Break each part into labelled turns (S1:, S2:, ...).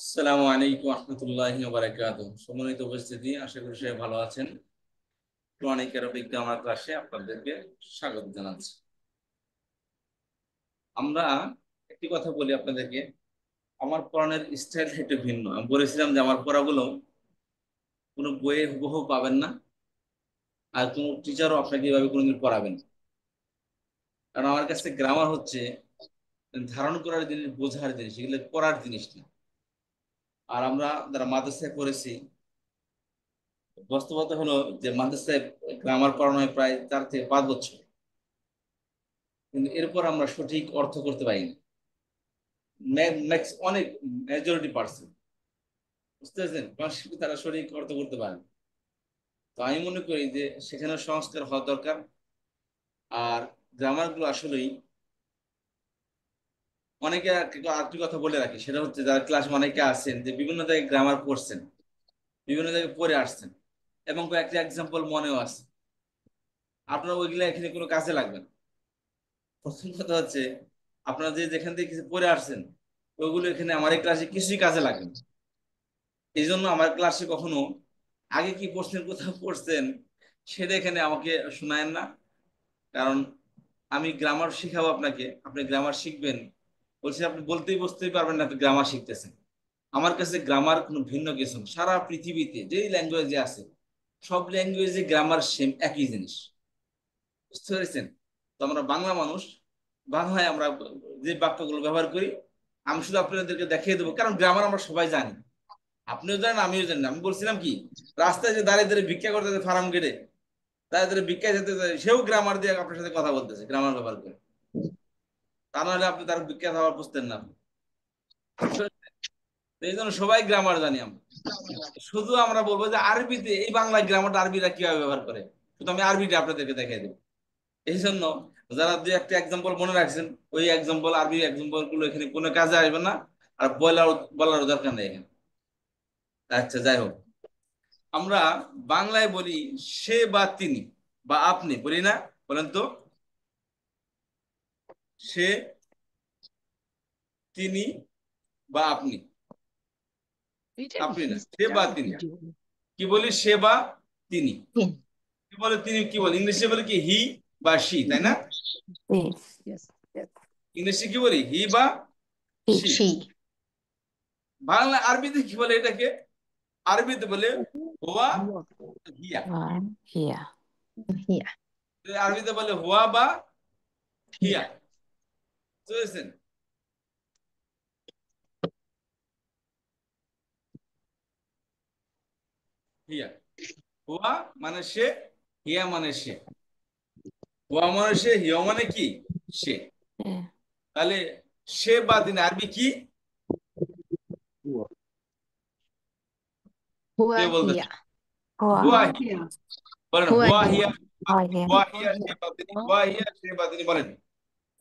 S1: আসসালামু আলাইকুম রহমতুল্লাহি ওয়া বারাকাতুহু। সম্মানিত উপস্থিতি, আশা করি সবাই ভালো আছেন। কোরআনিক আরবিক গ্রামার ক্লাসে আপনাদেরকে স্বাগত জানাচ্ছি। আমরা একটি কথা বলি আপনাদেরকে, আমার পড়ানোর স্টাইল একটু ভিন্ন। আমি বলেছিলাম যে আমার পড়াগুলো কোনো বইয়ে হুবহু পাবেন না, আর কোনো টিচারও আপনাকে এভাবে কোনোদিন পড়াবেন না। কারণ আমার কাছে গ্রামার হচ্ছে ধারণ করার জিনিস, বোঝার জিনিস, এগুলো পড়ার জিনিস না। আর আমরা যারা মাদ্রাসায় পড়েছি, বাস্তবতা হলো যে মাদ্রাসায় গ্রামার পড়ানো হয় প্রায় 4 থেকে 5 বছর, কিন্তু এরপর আমরা সঠিক অর্থ করতে পারি না। অনেক মেজরিটি পার্সেন্ট, বুঝতে পারছেন, তারা সঠিক অর্থ করতে পারে না। তো আমি মনে করি যে সেখানে সংস্কার হওয়া দরকার। আর গ্রামার গুলো আসলেই অনেকে আরেকটি কথা বলে রাখি, সেটা হচ্ছে যারা ক্লাস অনেকে আছেন যে বিভিন্ন জায়গায় গ্রামার পড়ছেন, বিভিন্ন জায়গায় পড়ে আসছেন, এবং কয়েকটা এক্সাম্পল মনেও আছে। আপনার ওইগুলা এখানে কোনো কাজে লাগবে না। প্রথম কথা হচ্ছে, আপনারা যে যেখান থেকে কিছু পড়ে আসছেন, ওইগুলো এখানে আমার এই ক্লাসে কিছুই কাজে লাগবে না। এই জন্য আমার ক্লাসে কখনো আগে কি পড়ছেন, কোথাও পড়ছেন, সেটা এখানে আমাকে শোনায়েন না। কারণ আমি গ্রামার শিখাবো আপনাকে, আপনি গ্রামার শিখবেন। বলছি আপনি বলতেই বুঝতেই পারবেন না আপনি গ্রামার শিখতেছেন। আমার কাছে গ্রামার কোনো ভিন্ন কিছু না। সারা পৃথিবীতে যেই ল্যাঙ্গুয়েজে আছে, সব ল্যাঙ্গুয়েজে গ্রামার সেম, একই জিনিস। বুঝতে পেরেছেন? তো আমরা বাংলা মানুষ, বাংলায় আমরা যে বাক্যগুলো ব্যবহার করি, আমি শুধু আপনাদেরকে দেখিয়ে দেবো, কারণ গ্রামার আমরা সবাই জানি। আপনিও জানেন, আমিও জানি। আমি বলছিলাম কি, রাস্তায় যে দাঁড়িয়ে দাঁড়িয়ে ভিক্ষা করতেছে ফার্ম গেটে, দাঁড়িয়ে দাঁড়িয়ে ভিক্ষা যেতে যায়, সেও গ্রামার দিয়ে আপনার সাথে কথা বলতেছে, গ্রামার ব্যবহার করে। তা নাহলে আপনি তার ভিক্ষা খাওয়ার বুঝতেন না। তো এই জন্য সবাই গ্রামার জানি আমরা। শুধু আমরা বলবো যে আরবিতে, এই বাংলা গ্রামারটা আরবিরা কিভাবে ব্যবহার করে, শুধু আমি আরবিটা আপনাদেরকে দেখাই দেবো। এই জন্য যারা দুই একটা এক্সাম্পল মনে রাখছেন, ওই এক্সাম্পল, আরবি এক্সাম্পল গুলো এখানে কোনো কাজে আসবে না। আর বলার বলার দরকার নেই এখানে। আচ্ছা, যাই হোক, আমরা বাংলায় বলি সে বা তিনি বা আপনি, বলি না? বলেন তো, সে, তিনি বা আপনি। আপনি না, সে বা তিনি। কি বলি? সে বা তিনি। কি বলে তিনি? কি বলে ইংলিশে? বলে কি হি বা শি, তাই না?
S2: Yes.
S1: ইংলিশে কি বলি? হি বা শি।
S2: She.
S1: বাংলা আরবিতে কি বলে এটাকে? আরবিতে বলে হুয়া, হিয়া।
S2: Here. Yeah.
S1: আরবিতে বলে হুয়া বা হিয়া। বুঝেছেন? হিয়া, হুয়া মানে সে, হিয়া মানে সে। হুয়া মানে সে, হিয়া মানে কি? সে।
S2: Yeah.
S1: তাহলে সে বা তিনি আরবি কি? কে
S2: Who
S1: বলতেছে?
S2: here?
S1: হুয়া
S2: Who
S1: হিয়া।
S2: here?
S1: বলেন
S2: Who
S1: হুয়া
S2: here?
S1: হিয়া।
S2: Who here?
S1: হুয়া হিয়া সে বা তিনি, হুয়া হিয়া সে বা তিনি, বলেন।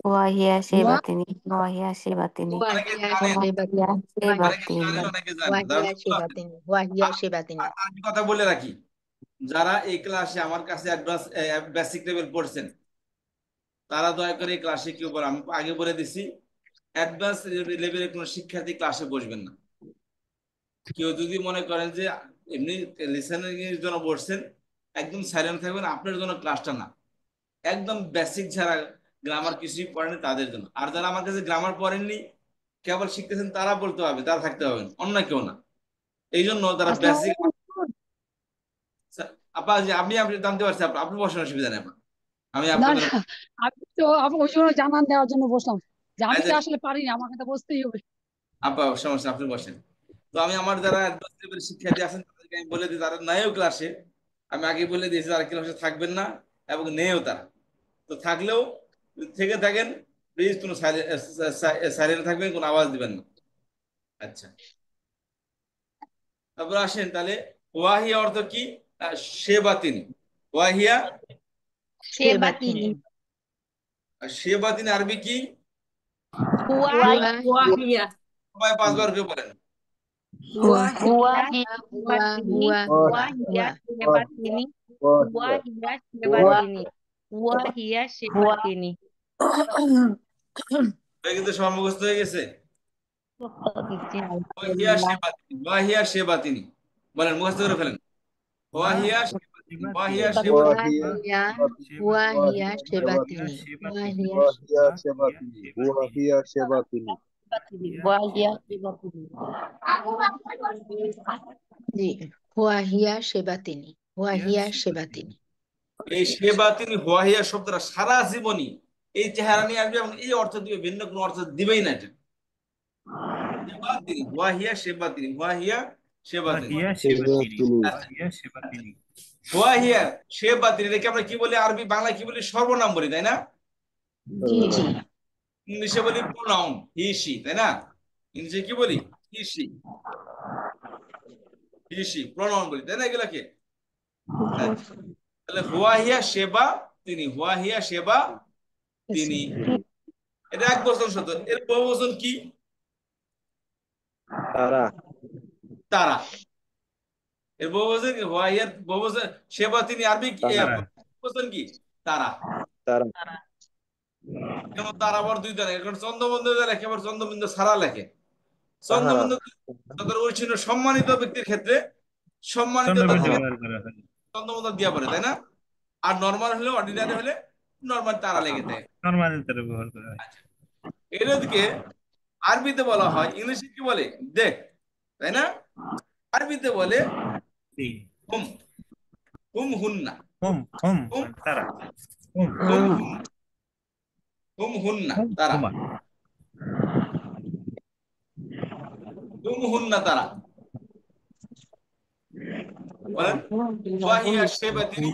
S2: Who here?
S3: What?
S2: Shebatini. Who here? Shebatini.
S1: অনেকে
S3: Wahia
S2: Who
S1: জানেন,
S3: Shebatini.
S2: here?
S1: অনেকে জানেন,
S2: Shebatini.
S1: অনেকে জানেন, যারা
S3: Wahia
S1: নতুন আছেন।
S3: Shebatini. Wahia
S1: আর
S3: Shebatini.
S1: আর আরেকটি কথা বলে রাখি, যারা এই ক্লাসে আমার কাছে অ্যাডভান্স বেসিক লেভেল পড়ছেন, তারা দয়া করে এই ক্লাসে কেউ বলে, আমি আগে বলে দিছি, অ্যাডভান্স লেভেলের কোনো শিক্ষার্থী ক্লাসে বসবেন না। কেউ যদি মনে করেন যে এমনি লিসেনিং এর জন্য বসছেন, একদম সাইলেন্ট থাকবেন, আপনার জন্য ক্লাসটা না। একদম বেসিক যারা গ্রামার কিছুই পড়েনি তাদের জন্য। আর যারা আমার কাছে গ্রামার পড়েননি, কেবল শিখতেছেন, তারা বলতে হবে, তারা থাকতে হবে, অন্য কেউ না। এই জন্য যারা বেসিক, আপা যে আপনি আপনি জানতে পারছি, আপনি বসার অসুবিধা নেই আপা। আমি
S4: না
S1: আপনাদের,
S4: না, আমি তো ওই জন্য জানান দেওয়ার জন্য বসলাম যে আমি
S1: এই
S4: তো
S1: যে,
S4: আসলে পারি না, আমাকে তো বসতেই হবে।
S1: আপা সমস্যা, আপনি বসেন। তো আমি আমার যারা অ্যাডভান্স লেভেলের শিক্ষার্থী আছেন তাদেরকে আমি বলে দিই, তারা নাইও ক্লাসে, আমি আগে বলে দিয়েছি তারা ক্লাসে থাকবেন না, এবং নেও তারা। তো থাকলেও থেকে থাকেন, প্লিজ কোনো সাইলেন্ট থাকবেন, কোনো আওয়াজ দিবেন না। আচ্ছা, তারপর আসেন তাহলে, ওয়াহিয়া অর্থ কি? সে বা তিনি। ওয়াহিয়া,
S3: Shebatini.
S1: সে বা তিনি আরবি কি?
S3: Wahia.
S4: ওয়াহিয়া।
S1: সবাই 5 বার করে বলেন।
S3: Wahia.
S5: Wahia
S3: Wah.
S5: Shebatini,
S3: Wah. Wah.
S5: Wahia
S3: Wah.
S5: Shebatini, Wahia Shebatini, Wahia Shebatini.
S1: হয়ে গেছে? সব মুখস্থ হয়ে গেছে? ওয়াহিয়া শেবাতিনি, ওয়াহিয়া শেবাতিনি, বলেন মুখস্থ করে ফেলেন। ওয়াহিয়া শেবাতিনি, ওয়াহিয়া শেবাতিনি,
S3: ওয়াহিয়া সেবাতিনি ওয়াহিয়া
S6: ওয়াহিয়া সেবাতিনি
S3: জি ওয়াহিয়া সেবাতিনি ওয়াহিয়া সেবাতিনি
S1: এই শেবাতিনি ওয়াহিয়া শব্দটা সারা জীবনই এই চেহারা নিয়ে আসবে এবং এই অর্থ দিবে, ভিন্ন কোনো অর্থ দিবেই না এটা। শেবাতিনি, ওয়াহিয়া শেবাতিনি, ওয়াহিয়া শেবাতিনি। ওয়াহিয়া শেবাতিনি এটাকে আমরা কি বলি, আরবি বাংলা কি বলি, সর্বনাম বলি, তাই না?
S3: জি
S1: ইংলিশে বলি প্রোনাউন, হি শি, তাই না? ইংলিশে কি বলি, he she, he she pronoun বলি, তাই না এগুলাকে? হ্যাঁ। তাহলে ওয়াহিয়া সেবা তিনি, ওয়াহিয়া সেবা তিনি, এটা এক বচন শব্দ। এর বহুবচন কি?
S6: তারা
S1: তারা। এর বহুবচন কি? ওয়াহিয়ার বহুবচন সেবা তিনি, আরবি কি বহুবচন কি? তারা।
S6: তারা
S1: যেমন তারা আবার দুই দ্বারা, এখন চন্দ্রবিন্দু লেখে, আবার চন্দ্রবিন্দু ছাড়া লেখে। চন্দ্রবিন্দু তাদের ঐচ্ছিন্য সম্মানিত ব্যক্তির ক্ষেত্রে সম্মানিত থেকে চন্দ্রবিন্দু দিয়া পড়ে, তাই না? আর নরমাল হলে, অর্ডিনারি হলে নরমাল তারা লেগে থাকে। এটাকে আরবিতে বলা হয়, ইংলিশে কি বলে, দে, তাই না? আরবিতে বলে হুম, হুম হুন্না, হুম হুম হুম হুন্না তারা, হুম হুন্না তারা। বলেন ওয়াহিয়া শেবাতিনি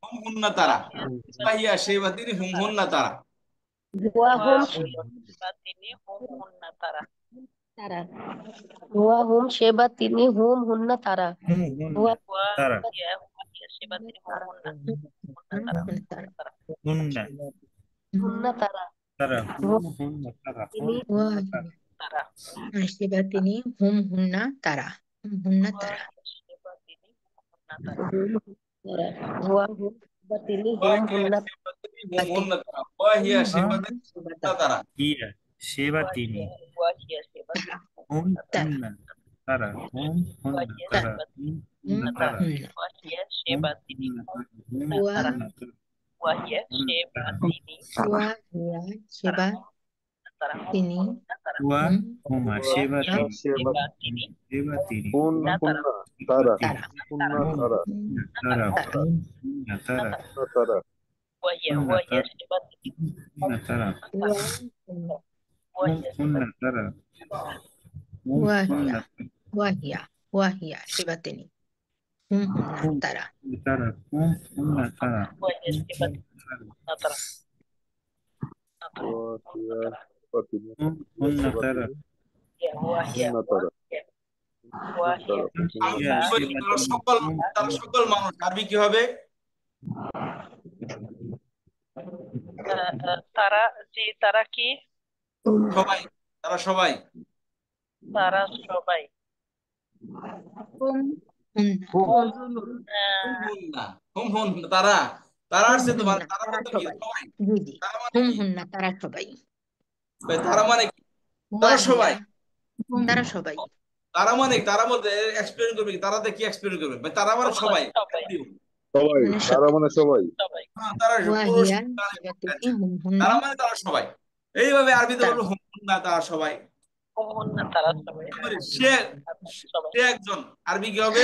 S1: হুম হুন্না তারা, ওয়াহিয়া শেবাতিনি হুম হুন্না তারা।
S5: হুম সেবা তিনি হুম হুন্না তারা হুন্না তারা তিনি
S3: ওয়াহিয়া সেবাতিনি হুম হুন্না তারা হুম হুন্না তারা
S5: হুয়া হুম সেবা তিনি হুম
S1: ওয়াহিয়া
S5: হুন্না
S1: শেবাতিনি হুম হুন্না তারা, ওয়াহিয়া শেবাতিনি হুম হুন্না তারা।
S3: তারা হুম হুন্না ওয়াহিয়া সেবাতিনি হুম
S6: হুন হুন্না তারা
S3: তারা
S6: হুন্না তারা তারা
S3: ওয়াহিয়া ওয়াহিয়া ওয়াহিয়া সেবাতিনি হুম হুন্না তারা
S6: ওয়াহিয়া সেবাতিনি হুন্না তারা
S1: আরবি কি বলি, তারা সকল মানুষ, আরবি কি হবে? সবাই, তারা সবাই।
S3: হুম হুন্না
S1: হুম হুন্না, হুম হুন্না তারা, তারা
S3: হুম
S1: আসছে তো, মানে
S3: হুন্না
S1: তারা
S3: তারা
S1: বলতে কি
S3: সবাই
S1: সবাই,
S3: জি জি
S1: তারা মানে
S3: হুম
S1: কি
S3: হুন্না তারা সবাই
S1: ভাই, তারা মানে কি? তারা
S3: ওয়াহিয়া
S1: সবাই,
S3: তারা সবাই
S1: তারা মানে কি? তারা বলতে এক্সপ্লেন করবে কি, তারাতে কি এক্সপ্লেন করবে ভাই, তারা মানে সবাই।
S6: সবাই
S3: মানে
S6: তারা মানে সবাই
S1: হ্যাঁ, তারা পুরুষ
S3: ওয়াহিয়া
S1: নারী,
S3: সেবাতিনি
S1: আচ্ছা।
S3: হুম হুন্না
S1: তারা মানে তারা সবাই। এইভাবে আরবিতে
S3: তারা
S1: বলবো হুম হুন্না তারা সবাই। সে সে একজন, আরবি কি হবে?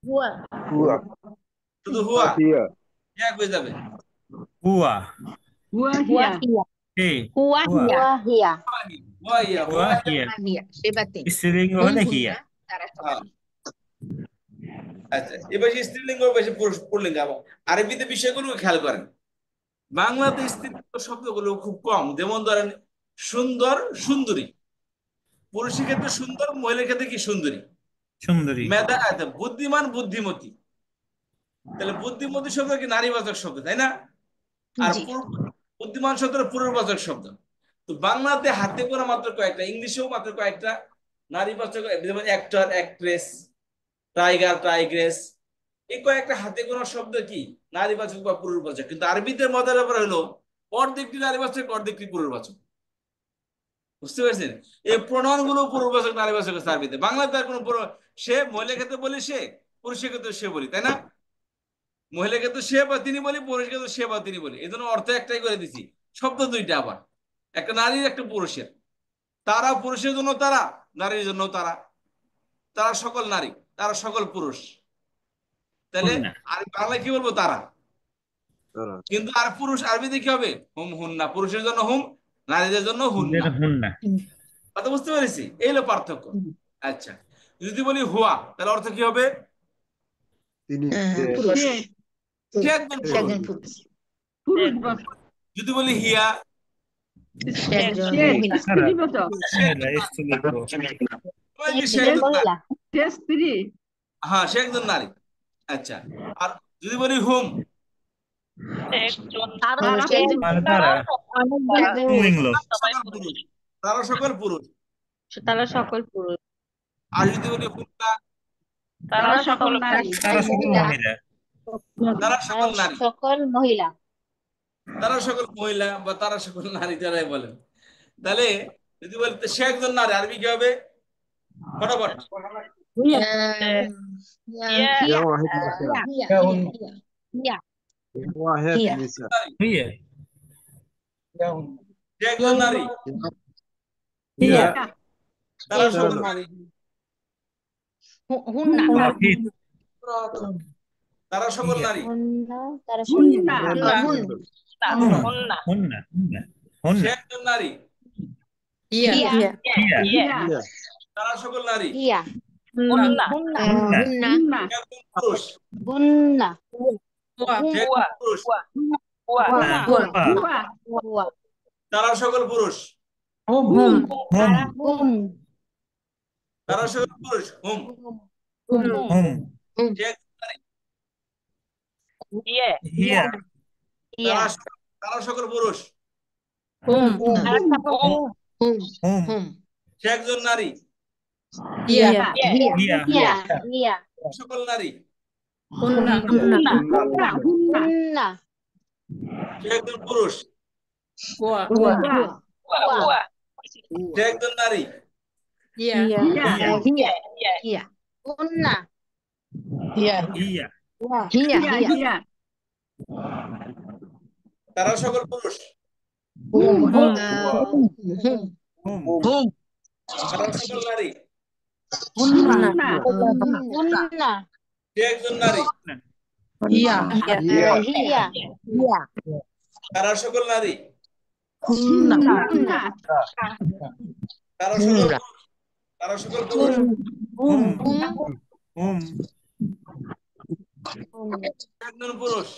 S3: হুয়া
S6: হুয়া
S1: শুধু হুয়া,
S6: হিয়া
S1: এক হয়ে যাবে।
S4: ওয়াহিয়া
S3: ওয়াহিয়া
S1: ওয়াহিয়া, ওয়াহিয়া।
S3: ওয়াহিয়া সেবাতিনি হুম হুন্না তারা সবাই
S1: হ্যাঁ, আচ্ছা, এবার স্ত্রীলিঙ্গ বেশি পুরুষ পুল্লিঙ্গ। আরবিতে বিষয়গুলো খেয়াল করেন, বাংলাতে স্ত্রীলিঙ্গ শব্দগুলো খুব কম। যেমন ধরেন সুন্দর, সুন্দরী, পুরুষের ক্ষেত্রে সুন্দর, মহিলার ক্ষেত্রে কি সুন্দরী। মেধা, আচ্ছা, বুদ্ধিমান, বুদ্ধিমতী। তাহলে বুদ্ধিমতী শব্দ কি নারীবাচক শব্দ, তাই না? আর
S3: জি
S1: বুদ্ধিমান শব্দ পুরুষবাচক শব্দ। তো বাংলাতে হাতে গোনা মাত্র কয়েকটা, ইংলিশেও মাত্র কয়েকটা নারীবাচক, যেমন অ্যাক্টর, অ্যাক্ট্রেস, টাইগার, টাইগ্রেস, এই কয়েকটা হাতে গোনা শব্দ কি নারীবাচক বা পুরুষবাচক। কিন্তু আরবিতে মজার ব্যাপার হলো অর্ধেকটি নারীবাচক, অর্ধেকটি পুরুষবাচক। বুঝতে পারছেন? এই প্রণয়ন গুলো পুরুষবাচক নারীবাচক আছে আরবিতে। বাংলাতে আর কোনো সে মহিলার ক্ষেত্রে বলি সে, পুরুষের ক্ষেত্রে সে বলি, তাই না? মহিলার ক্ষেত্রে সে বা তিনি বলি, পুরুষের ক্ষেত্রে সে বা তিনি বলি। এই জন্য অর্থ একটাই করে দিছি, শব্দ দুইটা আবার, একটা নারীর একটা পুরুষের। তারা পুরুষের জন্য তারা, নারীর জন্য তারা। তারা সকল নারী, তারা সকল পুরুষ। তাহলে আর বাংলায় কি বলবো? তারা।
S6: তারা
S1: কিন্তু আর পুরুষ আরবিতে কি হবে? হুম হুন্না, পুরুষের জন্য হুম, নারীদের জন্য হুন্না। কথা বুঝতে পেরেছি? এই হলো পার্থক্য। আচ্ছা, যদি বলি হুয়া, তাহলে অর্থ কি হবে?
S6: তিনি
S3: পুরুষ
S1: সে একজন
S3: সে একজন
S1: পুরুষ।
S3: পুরুষ
S4: পুরুষ বা
S1: যদি বলি হিয়া,
S3: সে একজন
S4: সে
S3: মহিলা
S4: স্ত্রীবাচক,
S1: সবাই কি সে একজন নারী?
S4: সে স্ত্রী,
S1: হ্যাঁ, সে একজন নারী। আচ্ছা, আর যদি বলি হুম,
S3: সে একজন
S1: সকল পুরুষ, তারা সকল পুরুষ।
S5: তারা সকল পুরুষ,
S1: আর যদি বলি হুন্না,
S4: তারা সকল নারী,
S1: তারা সকল নারী,
S5: সকল মহিলা,
S1: তারা সকল মহিলা বা তারা সকল নারী, যারাই বলেন। তাহলে যদি বলতে সে একজন নারী, আরবি কি হবে? ফটাফট।
S6: يا واحد نساء
S3: হিয়া
S6: واحد
S3: هي.
S6: نساء
S1: সে একজন নারী,
S6: هي
S1: তারা সকল
S6: رسالة
S1: নারী,
S3: হুন্না
S1: তারা সকল নারী।
S4: হুন্না,
S1: সে একজন নারী,
S3: হিয়া
S4: হিয়া,
S1: তারা সকল নারী।
S4: হুন্না,
S3: হুন্না
S1: সে একজন পুরুষ, সে একজন পুরুষ,
S4: হুয়া,
S1: তারা সকল পুরুষ,
S4: হুম,
S1: তারা সকল পুরুষ, হুম। সে একজন নারী, তারা তারা সকল পুরুষ,
S3: হুম
S1: সে একজন নারী,
S3: হিয়া
S1: সকল নারী,
S4: হুন্না,
S1: সে একজন পুরুষ,
S4: হুয়া,
S1: সে একজন নারী,
S3: হিয়া
S4: হিয়া, হিয়া,
S1: তারা সকল পুরুষ, তারা সকল নারী,
S4: হুন্না,
S1: সে একজন নারী,
S3: হিয়া
S1: তারা সকল নারী,
S4: হুন্না,
S1: তারা সকল পুরুষ, তারা সকল পুরুষ, একজন পুরুষ।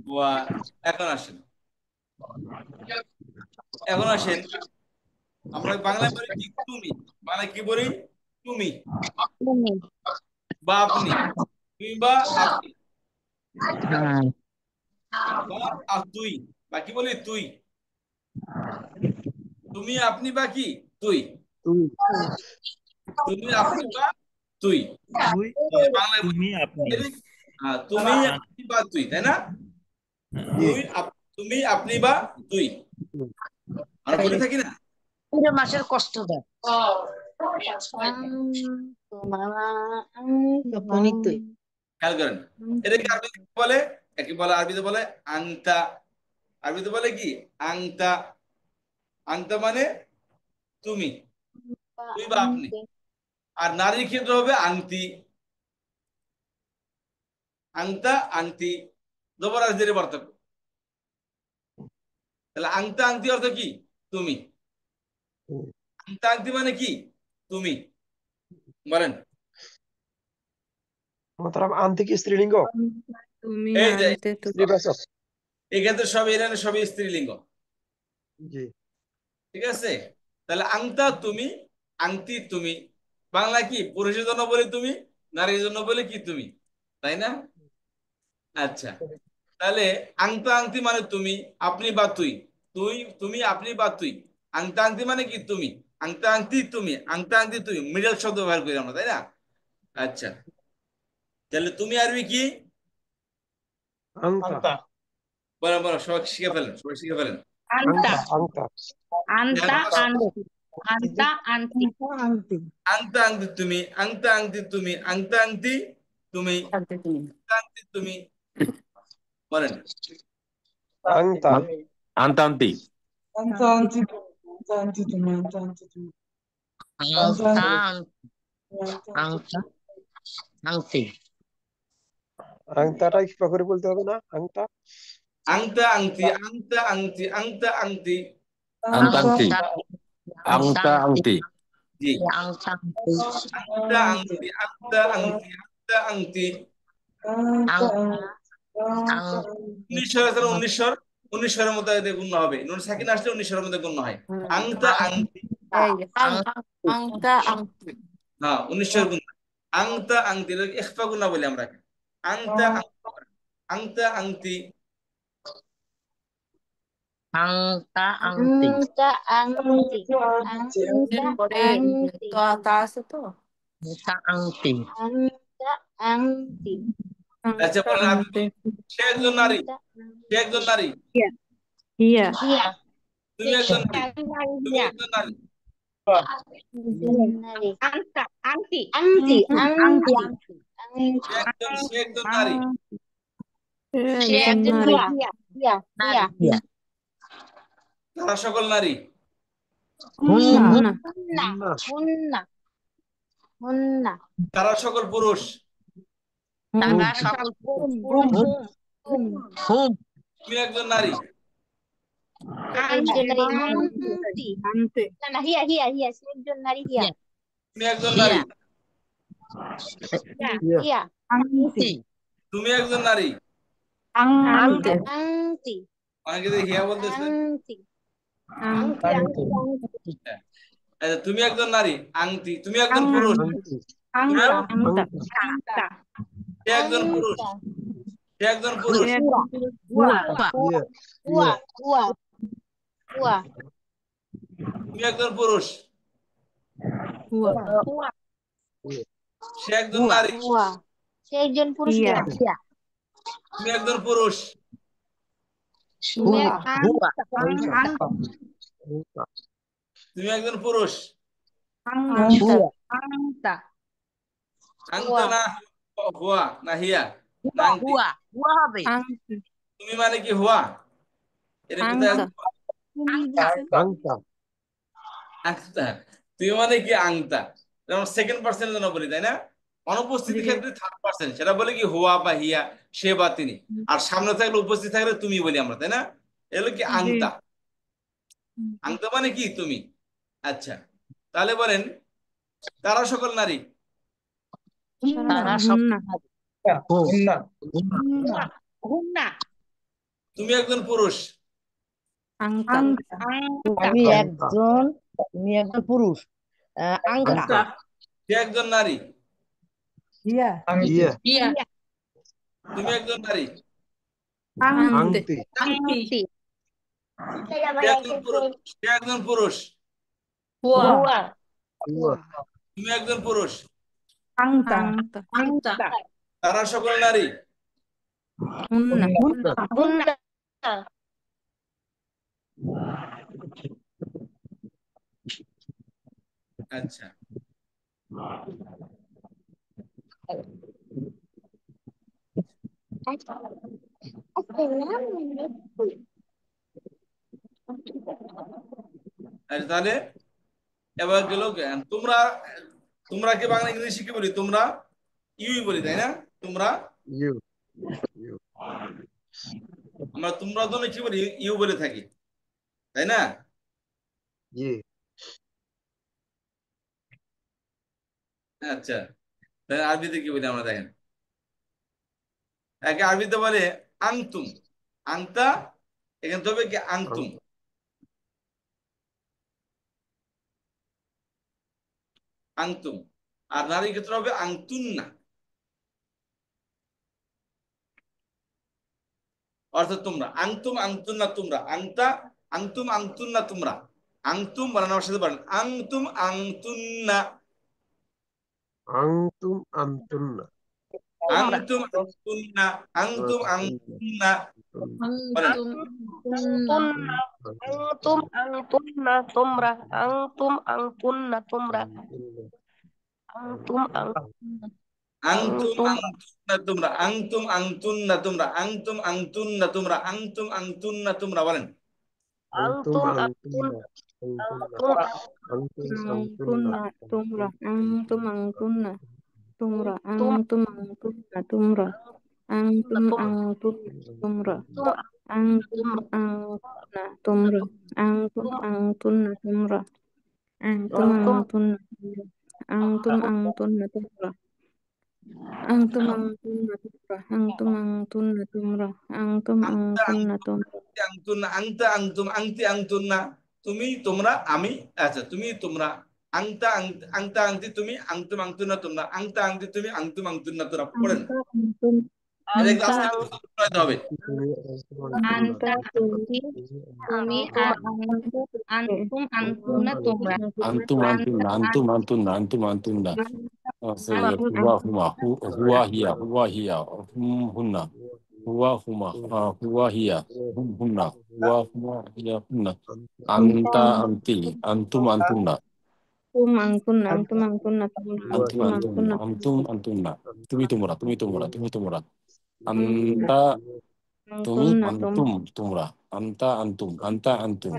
S1: ওয়া, এখন আসেন, এখন আসেন, আমরা বাংলায় বলি কি? তুমি। বাংলায় কি বলি? তুমি বা আপনি, তুমি বা আপনি, বা তুই, বা কি বলি? তুই, তুমি, আপনি বা কি? তুই, তুমি, আপনি বা তুই। বাংলায় বলি তুমি, আপনি বা তুই, তাই না? তুমি, আপনি বা তুই, আমরা বলে থাকি না?
S5: মাসের কষ্ট দেয়।
S1: খেয়াল করেন, এটাকে আরবিতে কি বলে? একে বলে, আরবিতে বলে আংতা। আরবিতে বলে কি? আংতা। আংতা মানে তুমি, তুই বা আপনি। আর নারীর ক্ষেত্রে হবে আংতি। আংতা, আংতি, জবর আর জেরের পার্থক্য। তাহলে আংতা আংতি অর্থ কি? তুমি। আংতা আংতি মানে কি? তুমি। বলেন।
S7: मतलब आंतिक स्त्रीलिंग
S2: তুমি
S1: এই যে
S2: নারীতে তো
S7: स्त्रीवाचक
S1: এক্ষেত্রে সবই এখানে সবই স্ত্রীলিঙ্গ।
S7: जी
S1: ঠিক আছে? তাহলে আংতা তুমি, আংতি তুমি। বাংলা কি? পুরুষের জন্য বলি তুমি, নারীর জন্য বলি কি? তুমি, তাই না? আচ্ছা, তাহলে আংতা আংতি মানে তুমি, আপনি বা তুই, তুই, তুমি, আপনি বা তুই। আংতা আংতি মানে কি? তুমি। আংতা আংতি তুমি, আংতা আংতি তুমি, মিডল শব্দ ব্যবহার করি আমরা, তাই না? আচ্ছা, তাহলে তুমি আরবি কি?
S7: अंता
S1: বলেন বলেন, সবাই শিখে ফেলেন, সবাই শিখে ফেলেন।
S5: আন্তা
S6: আংতা
S5: আন্তা আন্তি আন্তা আন্তি
S1: আংতা আংতি তুমি, আংতা আংতি তুমি, আংতা আংতি তুমি, আংতা আংতি তুমি, বলেন।
S6: আংতা
S8: Antanti.
S5: আন্তা আন্তা আন্তি
S6: আংতাটা এক্সট্রা করে বলতে হবে না আংতা
S1: আংতা আংতি, আংতা আংতি, আংতা আংতি,
S8: Antanti.
S5: আংতা
S8: Angta angti.
S1: জি।
S5: আংতা আন্তি
S1: আংতা আংতি, আংতা আংতি, আংতা আংতি।
S5: আংতা
S1: 19 আছে না, 19 19 মধ্যে গুণ হবে, নুন সাকিন আসলে 19 মধ্যে গুণ হয়। আংতা আংতি,
S2: Angta angti.
S1: হ্যাঁ 19 গুণ। আংতা আংতি ইখফা গুণ বলি আমরা। আংতা আংতি, আংতা আংতি,
S5: আংতা আন্তি
S2: এরপরে তো তা আছে তো।
S5: আংতা আন্তি
S1: আচ্ছা বলেন আপনি। সে একজন নারী, সে একজন নারী,
S4: হিয়া
S1: তুমি একজন নারী, তুমি একজন নারী,
S5: আংতা আন্তি
S1: সে একজন নারী,
S5: সে একজন নারী
S1: তারা সকল নারী, তারা সকল পুরুষ,
S5: তারা সকল পুরুষ হুম
S1: তুমি একজন নারী,
S4: আনতে
S1: তুমি একজন নারী,
S4: আনতে
S1: তুমি একজন নারী।
S4: আনতে
S1: অনেকে দেখি হিয়া বলতেছে। আচ্ছা, তুমি একজন নারী, আংটি, তুমি একজন পুরুষ,
S6: আংটি
S4: আনতা
S1: সে একজন পুরুষ, সে একজন পুরুষ, তুমি একজন পুরুষ, সে একজন নারী,
S4: হিয়া
S1: তুমি একজন পুরুষ, তুমি একজন পুরুষ।
S4: আনতা
S1: আংতা না হুয়া না হিয়া না আংটি?
S5: হবে
S1: তুমি মানে কি হুয়া? এটা কোথায় আছে?
S6: আংতা
S1: আংতা। তুমি মানে কি আংতা? যেমন সেকেন্ড পার্সনের জন্য বলি, তাই না? অনুপস্থিতির ক্ষেত্রে থার্ড পার্সন, সেটা বলে কি হুয়া বা হিয়া, সে বা তিনি। আর সামনে থাকলে, উপস্থিত থাকলে তুমি বলি আমরা, তাই না? এগুলো কি আংতা। আংতা মানে কি তুমি। আচ্ছা, তাহলে বলেন তারা সকল নারী,
S5: তারা
S1: তুমি একজন পুরুষ,
S5: আমি একজন পুরুষ আংতা
S1: সে একজন নারী,
S6: ইয়া
S1: তুমি একজন নারী,
S6: আংটি
S1: সে একজন পুরুষ, সে একজন পুরুষ,
S6: হুয়া
S1: তুমি একজন পুরুষ,
S4: আনতা
S1: তারা সকল নারী, আচ্ছা। আচ্ছা, তাহলে এবার গেল তোমরা, তোমরা কি বাংলা ইংরেজি কি বলি? তোমরা ইউই বলি, তাই না? তোমরা,
S6: ইউ
S1: আমরা তোমরা জন্য কি বলি? ইউ বলে থাকি, তাই না?
S6: জি
S1: আচ্ছা, তাহলে আরবিতে কি বলি আমরা দেখেন। একে আরবিতে বলে আংতুম, আংতা, এখানে তবে কি আংতুম, আংতুম। আর নারীর ক্ষেত্রে হবে আংতুন্না, অর্থাৎ তোমরা। আংতুম আংতুন্না তোমরা, আংতা আংতুম আংতুন্না তোমরা। আংতুম বানান আমার সাথে বলেন, আংতুম আংতুন্না,
S6: আংতুম আনতুন্না
S1: আংতুম আংতুন্না আংতুম আংতুন্না বলেন
S5: আংতুম আংতুন্না তোমরা আংতুম আংতুন্না তোমরা আংতুম
S1: আংতুম
S5: আংতুম
S1: আংতুন্না তোমরা আংতুম আংতুন্না তোমরা আংতুম আংতুন্না তোমরা আংতুম আংতুন্না তোমরা বলেন
S5: আংতুম আংতুম আংতুম
S3: Angtunna tumra angtum angtunna tumra
S5: তুম
S3: angtum angtunna tumra angtum
S5: তুম
S3: angtunna tumra
S5: তুম
S3: angtum
S5: তুম
S3: angtunna tumra angtum
S5: তুম
S3: angtunna tumra angtum
S5: আংতুম
S3: angtunna tumra angtum angtunna tumra angtum angtunna tumra angtum angtunna tumra angtum
S1: আংতা
S3: angtunna tumra
S1: আংতুন্না আংতা আংতুম আংতি আংতুন্না তুমি তোমরা আমি আচ্ছা তুমি তোমরা আংতা আংতা আংতি তুমি আংতুম আংতুন্না তোমরা আংতা আংতি তুমি আংতুম আংতুন্না তোমরা পড়েন
S3: angta angtum
S1: এটা একটু
S5: আংতা
S1: আস্তে
S3: angta
S1: করে পড়তে হবে
S3: anta
S5: আংতি তুমি আংতুম আংতুন্না তোমরা
S8: Antum antunna, antum antunna, antum antunna. Huwa huma, huwa hiya, hunna. Huwa huma, huwa hiya, hunna. Huwa huma hiya, hunna. Anta anti, antum antunna,
S3: tum angkunna antum angkunna tumra
S8: antum
S3: antum
S8: antunna,
S3: angkunna
S8: antum antunna. Tumi tumura, tumi tumura, tumi tumura. Anta tumi
S3: angkunna tumra
S8: antum tumura. Anta antum, anta antum.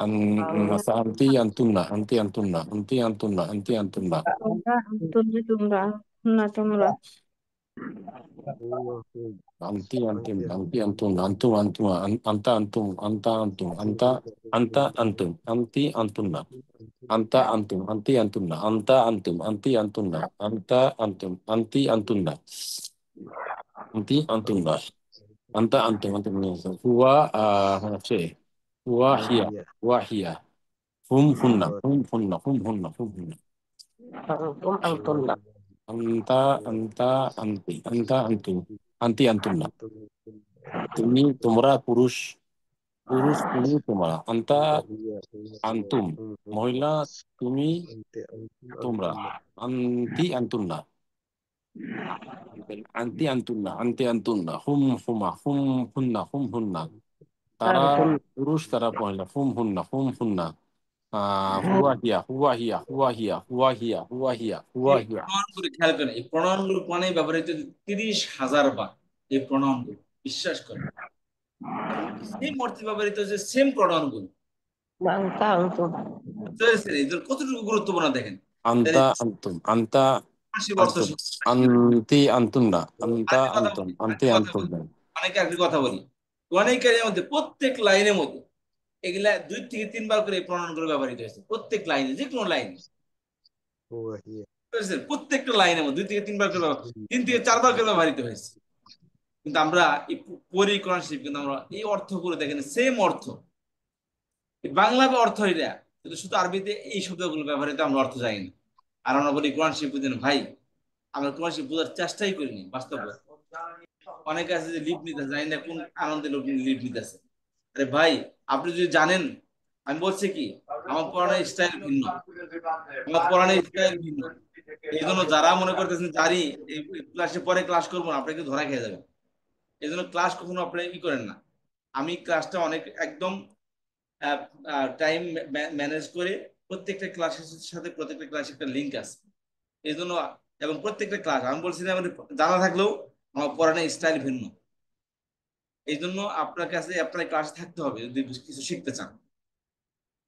S8: Anti antunna, anti antunna, anti antunna, anti antunna.
S3: tumra antunna tumra antunna tumra
S8: Anti antum, anti antum, antum antum, anta antum, anta antum, anta antum, anti antunna, anta antum, anti antunna, anta antum, anti antunna, anta antum, anti antunna, anti antunna, anta antum, antunna. Huwa huwa hiya, hum hunna, hum hunna, hum hunna, hum hunna.
S5: আংতুম আংতুন্না
S8: Anta antum, anti antunna. Tumi তোমরা পুরুষ তুমি তোমরা আন্তা আন্তুম মহিলা তুমি তোমরা আন্তি আন্তুন্না আন্তি আন্তুন্না হুম হুমা হুম হুন্না তারা
S5: আংতুম
S8: পুরুষ তারা মহিলা হুম হুন্না হুয়া
S1: এই
S8: হিয়া
S1: প্রণয়নগুলো খেয়াল করেন এই প্রণয়নগুলো কোরআনে ব্যবহৃত 30,000 বার এই প্রণয়নগুলো বিশ্বাস করেন এবং সেম অর্থে ব্যবহৃত যে সেম প্রণয়নগুলো
S5: আংতা আংতুম
S1: বুঝতে পেরেছেন? এদের কতটুকু গুরুত্বপূর্ণ দেখেন তাহলে
S8: আন্তা আন্তুম আন্তা
S1: পাশাপাশি অর্থ
S8: antum
S1: শিখতে
S8: anti antunna anta
S1: আরেকটি কথা
S8: antum
S1: বলি
S8: anti
S1: আরেকটি কথা বলি
S8: antunna
S1: অনেকে আরেকটি কথা বলি কোরআনে কারিমের মধ্যে প্রত্যেক লাইনের মধ্যে এগুলা 2 থেকে 3 বার করে এই প্রণয়নগুলো ব্যবহৃত হয়েছে প্রত্যেক লাইনে যে কোনো লাইনে বুঝতে পেরেছেন? প্রত্যেকটা লাইনের মধ্যে 2 থেকে 3 বার করে 3 থেকে 4 বার করে ব্যবহৃত হয়েছে কিন্তু আমরা এই পড়ি কোরআন শরীফ কিন্তু আমরা এই অর্থগুলো দেখেন সেম অর্থ বাংলা অর্থ এটা কিন্তু শুধু আরবিতে এই শব্দগুলো ব্যবহৃত আমরা অর্থ জানি না আর আমরা বলি কোরআন শরীফ বুঝেন ভাই আমরা কোরআন শরীফ বোঝার চেষ্টাই করিনি বাস্তব অনেকে আছে যে লিপ নিতে জানি না কোন আনন্দে লোক লিপ নিতেছে আরে ভাই আপনি যদি জানেন আমি বলছি কি আমার পড়ানোর স্টাইল ভিন্ন আমার পড়ানোর স্টাইল ভিন্ন এই জন্য যারা মনে করতেছেন জানি এই ক্লাসে পরে ক্লাস করবো না আপনাকে ধরা খেয়ে যাবে এই জন্য ক্লাস কখনো আপনি ই করেন না আমি ক্লাসটা অনেক একদম টাইম ম্যানেজ করে প্রত্যেকটা ক্লাসের সাথে প্রত্যেকটা ক্লাসে একটা লিঙ্ক আছে এই জন্য এবং প্রত্যেকটা ক্লাস আমি বলছি যে আমাদের জানা থাকলেও আমার পড়ানোর স্টাইল ভিন্ন এই জন্য আপনার কাছে আপনার ক্লাসে থাকতে হবে যদি কিছু শিখতে চান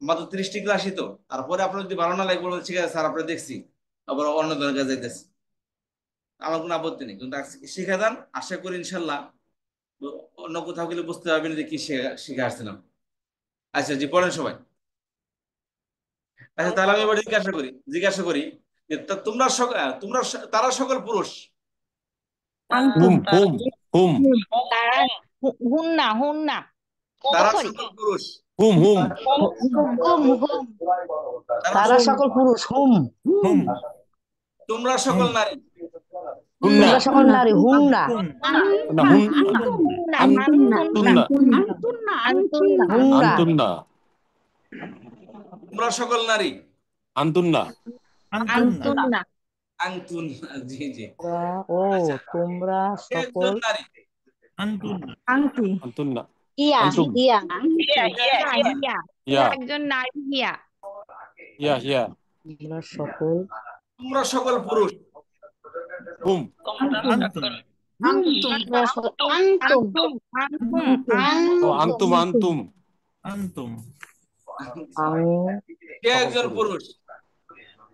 S1: মাত্র 30টি ক্লাসই তো তারপরে আপনার যদি ভালো না লাগে বলবেন ঠিক আছে স্যার আপনার দেখছি আবার অন্য ধরনের কাছে যাইতেছি আমার কোনো আপত্তি নেই কিন্তু শিখে দেন আশা করি ইনশাল্লাহ অন্য কোথাও গেলে বুঝতে পারবেন যে কি শিখে আসছিলাম আচ্ছা জি পড়েন সবাই আচ্ছা তাহলে আমি এবার জিজ্ঞাসা করি যে তোমরা তারা সকল পুরুষ
S8: হুম
S3: angtum
S8: হুম হুম
S3: তারা হুন্না হুন্না
S1: তারা
S3: sorry
S1: সকল পুরুষ
S8: হুম হুম
S3: hum
S6: তারা সকল পুরুষ হুম
S8: হুম
S1: তোমরা সকল নারী
S8: হুন্না
S6: তোমরা সকল নারী হুম না
S8: না হুন
S3: antunna
S8: আন্তুন্না
S3: antunna antunna
S6: হুম না
S8: আন্তুন্না
S1: তোমরা সকল নারী
S8: আন্তুন্না
S3: antunna
S1: আংতুন, জি জি।
S6: ও
S1: আচ্ছা,
S6: তোমরা
S1: কে
S6: সকল
S1: একজন নারী?
S8: Antun na.
S3: হিয়া
S8: Antum.
S3: হিয়া
S5: হিয়া হিয়া হিয়া হিয়া
S8: Ya.
S5: একজন নারী হিয়া
S8: Ya. Ya.
S6: তোমরা সকল
S1: তোমরা সকল পুরুষ।
S8: Hum.
S5: তোমরা সকল
S2: Antum.
S3: তোমরা সকল আনতুম
S8: Oh,
S3: আনতুম
S8: antum. Antum.
S6: আং
S1: কে
S8: সকল
S1: একজন
S8: পুরুষ।
S1: পুরুষ?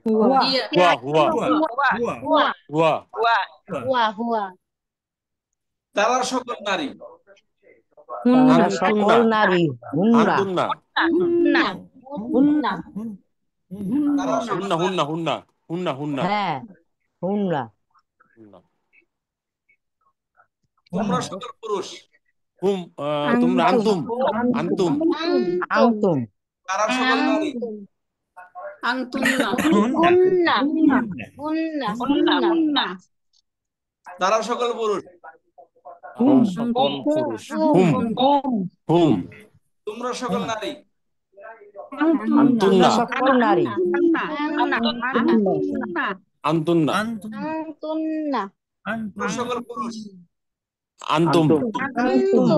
S4: হুয়া
S2: Dia.
S8: Huwa. Huwa.
S5: হুয়া
S3: হুয়া
S8: Huwa.
S5: হুয়া
S3: হুয়া হুয়া
S1: তারা সকল নারী।
S6: তারা
S8: Antun
S6: সকল
S8: na.
S6: নারী হুন্না
S8: Antun na.
S5: না
S3: হুন্না
S1: তারা সকল
S8: Hunna.
S1: নারী।
S8: Hunna. Hunna. Hunna. Hunna.
S6: হ্যাঁ হুন্না
S8: Hunna.
S1: তোমরা সকল পুরুষ।
S8: Hum. Tumra antum. Antum.
S6: আংতুম
S1: তারা সকল নারী।
S2: Antunna.
S3: হুন্না হুন্না হুন্না
S1: তারা সকল পুরুষ।
S8: Taran সকল পুরুষ। Hum. Hum.
S1: তোমরা সকল নারী।
S8: Antun
S6: তোমরা
S8: na.
S6: সকল নারী
S8: Antun na.
S3: আনতুন্না
S1: তোমরা সকল পুরুষ।
S8: Antum.
S6: আংতুম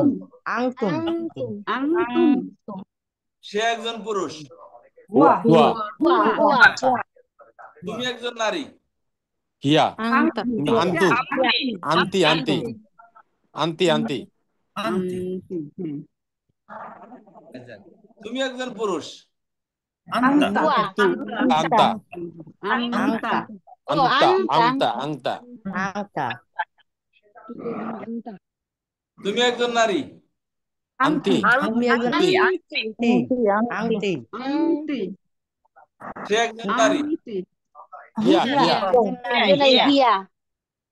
S6: আংতুম
S3: আনতুম
S1: সে একজন পুরুষ।
S4: হুয়া
S8: Huwa.
S3: হুয়া হুয়া
S1: তুমি একজন নারী।
S8: Hiya.
S2: Anta.
S8: Antu. Anti. Anti. Anti. Anti.
S1: আচ্ছা, তুমি একজন পুরুষ।
S2: Anta.
S3: হুয়া
S8: Anta.
S3: আংতা ও
S8: Anta. Anta.
S6: আংতা
S1: তুমি একজন নারী।
S8: Anti.
S6: তুমি একজন
S8: Anti.
S6: আংতি
S1: সে একজন নারী।
S8: Hiya. Hiya.
S3: হিয়া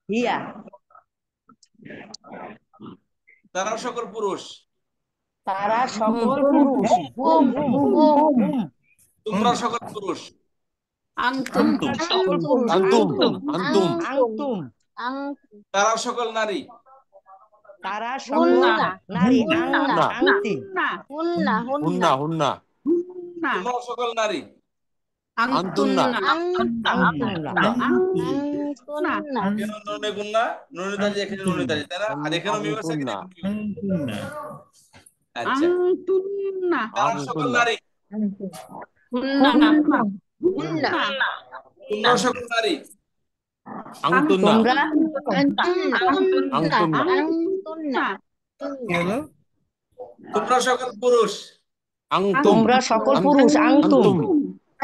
S6: হিয়া
S1: তারা সকল পুরুষ।
S6: তারা সকল পুরুষ
S3: হুম হুম
S1: তোমরা সকল পুরুষ।
S2: Antum.
S8: Antum. Antum.
S6: আংতুম
S1: তারা সকল নারী।
S6: তারা সকল
S3: হুন্না
S6: নারী
S8: Hunna.
S6: আংতি
S3: হুন্না
S8: Hunna. Hunna.
S1: তোমরা সকল নারী।
S8: Antunna.
S6: আংতুন্না
S3: আনতুন্না
S1: কেন নুনে গুন্না? নুনে দাঁড়ি, এখানে নুনে দাঁড়ি, তাই না? আর এখানেও মিম আছে, এখানে মিম আছে। আচ্ছা, তারা সকল
S8: Antunna.
S1: নারী।
S2: Hunna.
S3: হুন্না
S1: তোমরা সকল নারী।
S8: Antunna.
S6: তোমরা
S8: Antunna.
S3: আনতুন্না
S1: তোমরা সকল পুরুষ।
S8: Antum.
S6: তোমরা সকল পুরুষ আংতুম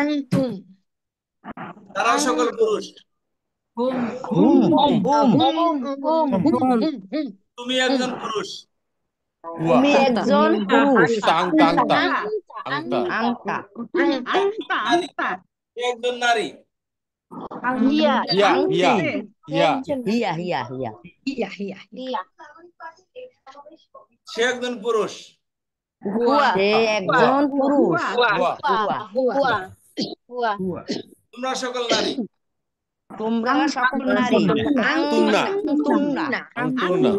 S3: আনতুম
S1: তারা সকল পুরুষ।
S2: Hum.
S6: হুম
S3: হুম
S1: তুমি একজন পুরুষ।
S8: Huwa.
S6: তুমি একজন পুরুষ
S8: Angta. Angta. Angta.
S6: আংতা
S1: নারী। সে একজন নারী।
S3: হিয়া
S8: Hiya. Hiya. Hiya.
S6: হিয়া হিয়া হিয়া
S4: হিয়া হিয়া
S3: হিয়া
S1: সে একজন পুরুষ।
S3: হুয়া
S6: সে একজন পুরুষ
S8: Huwa.
S3: হুয়া হুয়া
S1: তোমরা সকল নারী।
S6: তোমরা সকল নারী
S8: Antunna.
S6: আংতুন্না
S8: Antunna.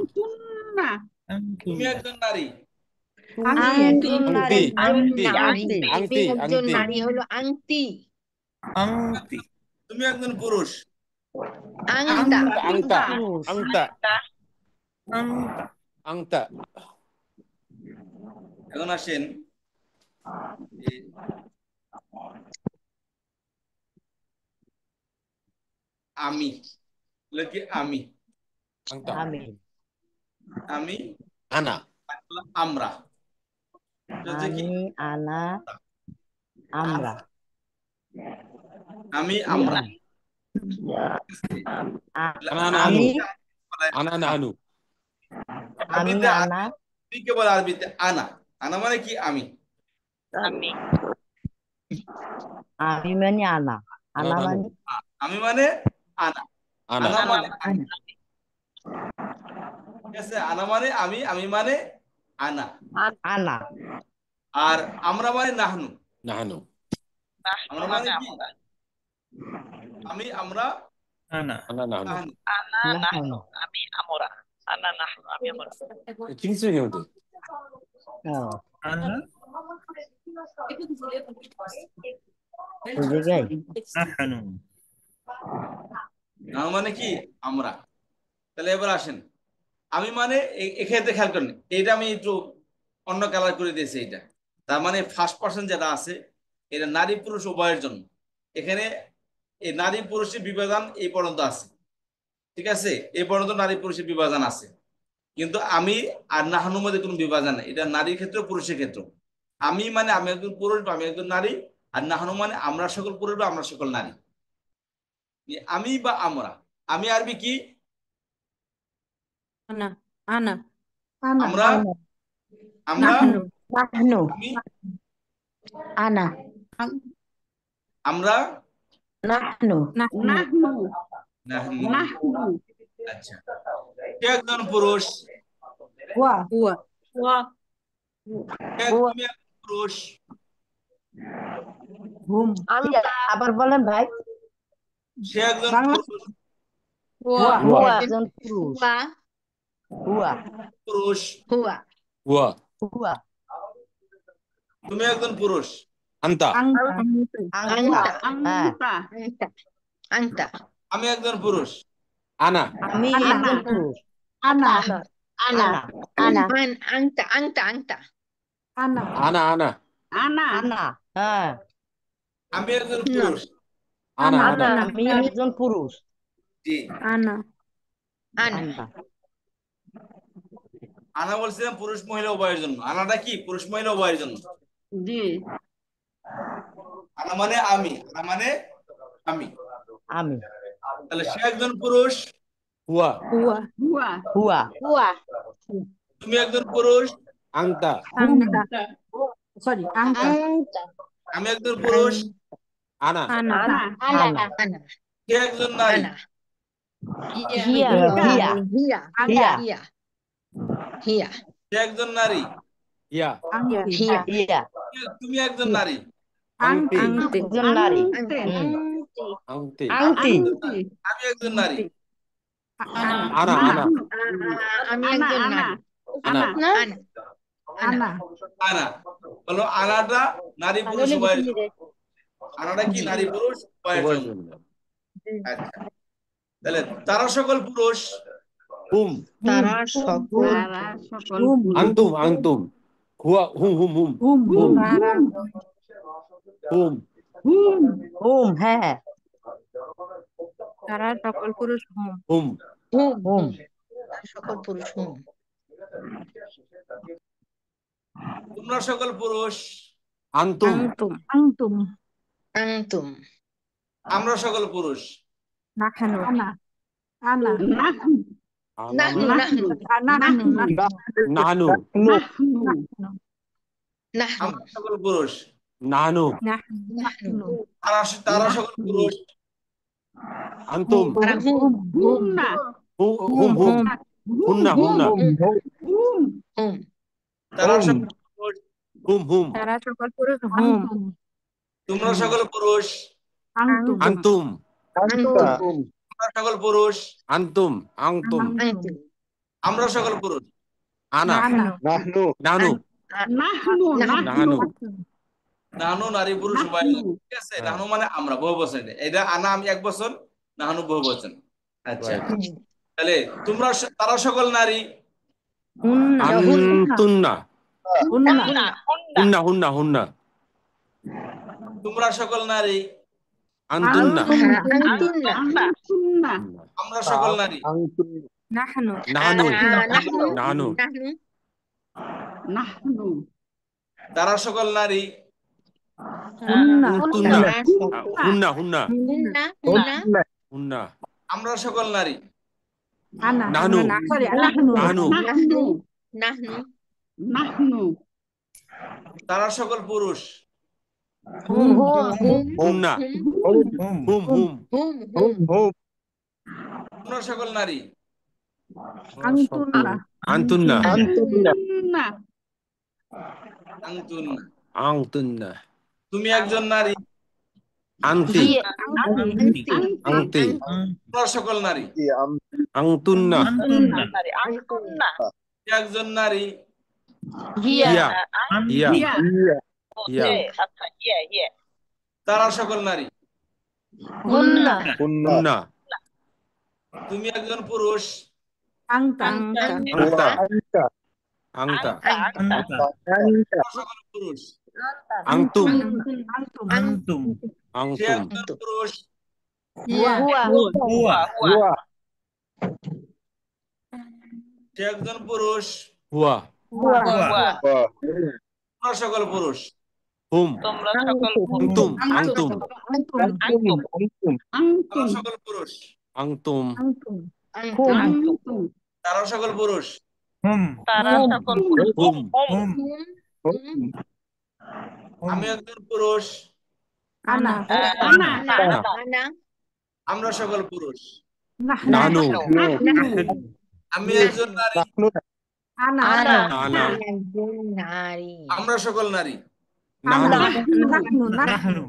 S1: তুমি একজন নারী।
S6: তুমি একজন নারী
S8: Angti.
S6: আংতি
S8: Angti.
S3: একজন
S8: Angti.
S3: নারী হলো আংটি
S1: তুমি একজন পুরুষ।
S3: আংটা
S8: Angta.
S6: পুরুষ
S8: Angta. Angta.
S1: এখন আসেন, এই আমি, হলো কি আমি।
S8: Angta.
S6: আমি
S1: আমি
S8: Ana.
S1: হলো আমরা। এটা হচ্ছে কি?
S6: আমি আনা আমরা
S1: আমি আমরা।
S8: Ana ana anu.
S6: আমি
S8: Ana ana anu.
S6: আমি
S1: আরবিতে
S6: আনা
S1: আরবিকে বলে আরবিতে আনা। আনা মানে কি? আমি।
S6: আমি মানে আনা আনা
S8: Ana
S6: মানে
S8: anu.
S1: আমি মানে আনা।
S8: Ana.
S1: আনা মানে আমি। ঠিক আছে? আনা মানে আমি, আমি মানে আনা।
S6: আনা
S1: আর আমরা মানে নাহনু।
S8: Nahnu.
S1: আমরা মানে কি? আমি, আমরা,
S8: Ana nahnu.
S1: নাহনু।
S6: নাহনু
S8: Kingsu gitu.
S6: এই জায়গায়
S1: নাহনু মানে কি আমরা। তাহলে এবার আসেন, আমি মানে এক্ষেত্রে খেয়াল করেন, এইটা আমি একটু অন্য কালার করে দিয়েছি। এইটা তার মানে ফার্স্ট পার্সন যেটা আছে এটা নারী পুরুষ উভয়ের জন্য। এখানে এই নারী পুরুষের বিভাজন এই পর্যন্ত আছে, ঠিক আছে, এই পর্যন্ত নারী পুরুষের বিভাজন আছে। কিন্তু আমি আর নাহনুর মধ্যে কোনো বিভাজন নেই, এটা নারীর ক্ষেত্রে পুরুষের ক্ষেত্রে। আমি মানে আমি একজন পুরুষ বা আমি একজন নারী, আর নাহনু মানে আমরা সকল পুরুষ বা আমরা সকল নারী। আমি বা আমরা, আমি আরবি কি?
S2: আনা আনা
S1: আমরা, আমরা,
S2: নাহনু
S6: নাহনু
S1: আমি,
S6: আনা
S1: আমরা,
S6: নাহনু
S2: নাহনু
S1: নাহনু।
S2: নাহনু
S1: আচ্ছা, কে একজন পুরুষ?
S2: হুয়া হুয়া
S1: তুমি একজন পুরুষ।
S2: হুম
S6: আমি আবার বলেন ভাই।
S1: সে একজন
S2: বাংলা
S1: পুরুষ।
S2: হুয়া
S6: হুয়া একজন পুরুষ।
S3: হুয়া
S6: হুয়া
S1: পুরুষ।
S3: হুয়া
S8: হুয়া
S6: হুয়া
S1: তুমি একজন পুরুষ।
S8: আন্তা
S2: আংতা
S6: আংতা হ্যাঁ
S2: আংতা
S3: আংতা আংতা
S1: আমি একজন পুরুষ।
S8: আনা
S6: আমি
S2: আনা।
S6: একজন পুরুষ।
S2: আনা
S6: আনা
S3: আনা আংতা আংতা আংতা
S2: আনা
S8: আনা আনা
S2: আনা
S6: আনা হ্যাঁ
S1: আমি একজন পুরুষ।
S8: আনা
S2: আনা
S8: আনা
S6: আমি একজন পুরুষ।
S1: জি,
S2: আনা
S3: আনা
S6: আনা
S1: আনা বলছিলাম পুরুষ মহিলা উভয়ের জন্য। আনাটা কি পুরুষ মহিলা উভয়ের জন্য।
S2: জি
S1: আনা মানে আমি, আনা মানে আমি।
S6: আমি
S1: তাহলে সে একজন পুরুষ।
S8: হুয়া
S2: হুয়া হুয়া
S6: হুয়া
S3: হুয়া
S1: তুমি একজন পুরুষ।
S8: আংতা
S2: আংতা সরি আংতা
S3: আংতা
S1: আমি একজন পুরুষ।
S8: আনা
S2: আনা
S6: আনা
S3: আনা
S1: সে একজন নারী।
S3: আনা
S6: হিয়া
S3: হিয়া
S6: হিয়া
S3: হিয়া
S6: হিয়া
S3: হিয়া হিয়া
S1: সে একজন নারী।
S8: ইয়া
S2: আংতি
S3: হিয়া
S6: হিয়া
S1: তুমি একজন নারী।
S8: আংটি
S2: আংতি
S6: একজন নারী।
S3: আংটি
S8: আংটি
S6: আংটি
S1: আমি একজন নারী।
S2: আনা
S8: আনা আনা
S3: আমি একজন নারী
S8: আনা
S3: না আনা
S2: আনা
S1: আনা বলো, আনাটা নারী পুরুষ উভয়ের জন্য। আনাটা কি নারী পুরুষ উভয়ের
S8: উভয়ের
S1: জন্য।
S8: জন্য
S1: আচ্ছা, তাহলে তারা সকল পুরুষ।
S8: হুম
S3: তারা সকল
S2: তারা সকল
S8: আনতুম আনতুম হুয়া হুম হুম হুম
S2: হুম
S8: হুম
S2: তারা
S8: হুম
S2: হুম
S6: হুম হ্যাঁ
S2: তারা সকল পুরুষ হুম
S8: হুম
S3: হুম
S6: হুম
S3: তারা সকল পুরুষ হুম
S1: তোমরা সকল পুরুষ।
S8: আনতুম
S2: আংতুম আংতুম
S3: আনতুম
S1: আমরা সকল পুরুষ।
S2: নাহনু আনা আনা
S3: নাহনু নাহনু
S2: নাহনু
S8: নানু
S3: নাহনু
S1: আমরা সকল পুরুষ।
S8: নানু
S3: নাহনু
S1: তারা সকল পুরুষ।
S8: আনতুম
S3: তারা হুম
S2: হুম না
S8: হুম হুম হুম হুন্না হুন্না
S3: হুম
S1: তারা সকল পুরুষ।
S8: হুম হুম
S2: তারা সকল পুরুষ হুম
S1: তোমরা সকল পুরুষ।
S2: আংতুম
S8: আনতুম
S3: আনতুম
S1: তোমরা সকল পুরুষ।
S8: আনতুম আনতুম
S3: আনতুম
S1: আমরা সকল পুরুষ।
S8: আনা
S7: নাহনু
S8: নানু
S2: নাহনু
S8: নানু
S1: নাহানু নারী পুরুষ উভয়। ঠিক আছে, নাহানু মানে আমরা বহু বচন। এটা আনা আমি এক বচন, নাহানু বহু বচন। আচ্ছা, তাহলে তোমরা তারা সকল নারী।
S8: আনতুন্না
S2: হুন্না
S8: হুন্না হুন্না হুন্না
S1: তোমরা সকল নারী।
S8: আনতুন্না
S3: আনতুন্না
S1: আমরা সকল নারী।
S2: নাহনু
S8: নানু
S3: নাহনু
S8: নানু
S3: নাহনু
S2: নাহনু
S1: তারা সকল নারী।
S2: হুন্না
S8: তুন্না
S3: তারা সকল
S8: হুন্না হুন্না
S3: হুন্না হুন্না
S8: হুন্না
S1: আমরা সকল নারী।
S2: আনা
S8: নানু
S2: সরি নাহনু
S8: নানু
S3: নাহনু নাহনু
S2: নাহনু
S1: তারা সকল পুরুষ।
S2: হুম
S3: হুম
S8: হুন্না হুম হুম
S3: হুম হুম
S1: তোমরা সকল নারী।
S2: আংতুন্না
S8: আনতুন্না
S2: আংতুন্না
S1: আনতুন।
S8: আনতুন্না
S1: তুমি একজন নারী।
S8: আনতি আংতি
S1: তোমরা সকল নারী।
S8: আনতুন্না
S1: তুমি একজন নারী।
S8: ইয়া ইয়া
S2: হিয়া
S8: ইয়া
S1: তারা সকল নারী।
S6: হুন্না
S8: হুন্না
S1: তুমি একজন পুরুষ।
S2: Angta.
S5: Angta.
S8: Angta.
S5: Angta.
S8: Angta.
S1: তোমরা সকল পুরুষ।
S8: Antum.
S4: Antum.
S1: সে
S8: Antum.
S1: একজন পুরুষ।
S5: Huwa.
S1: সে একজন পুরুষ।
S8: Huwa.
S1: তোমরা সকল পুরুষ।
S8: Hum.
S5: তোমরা সকল
S8: Antum. Antum.
S1: তারা সকল পুরুষ।
S8: Antum.
S1: তারা সকল পুরুষ।
S5: তারা সকল পুরুষ।
S8: Hum.
S1: আমি একজন পুরুষ।
S2: Ana.
S3: আনা
S1: আমরা সকল পুরুষ।
S8: Nahnu.
S1: আমি একজন নারী।
S2: Ana.
S8: Ana.
S3: একজন নারী
S1: আমরা সকল নারী।
S8: Nahnu.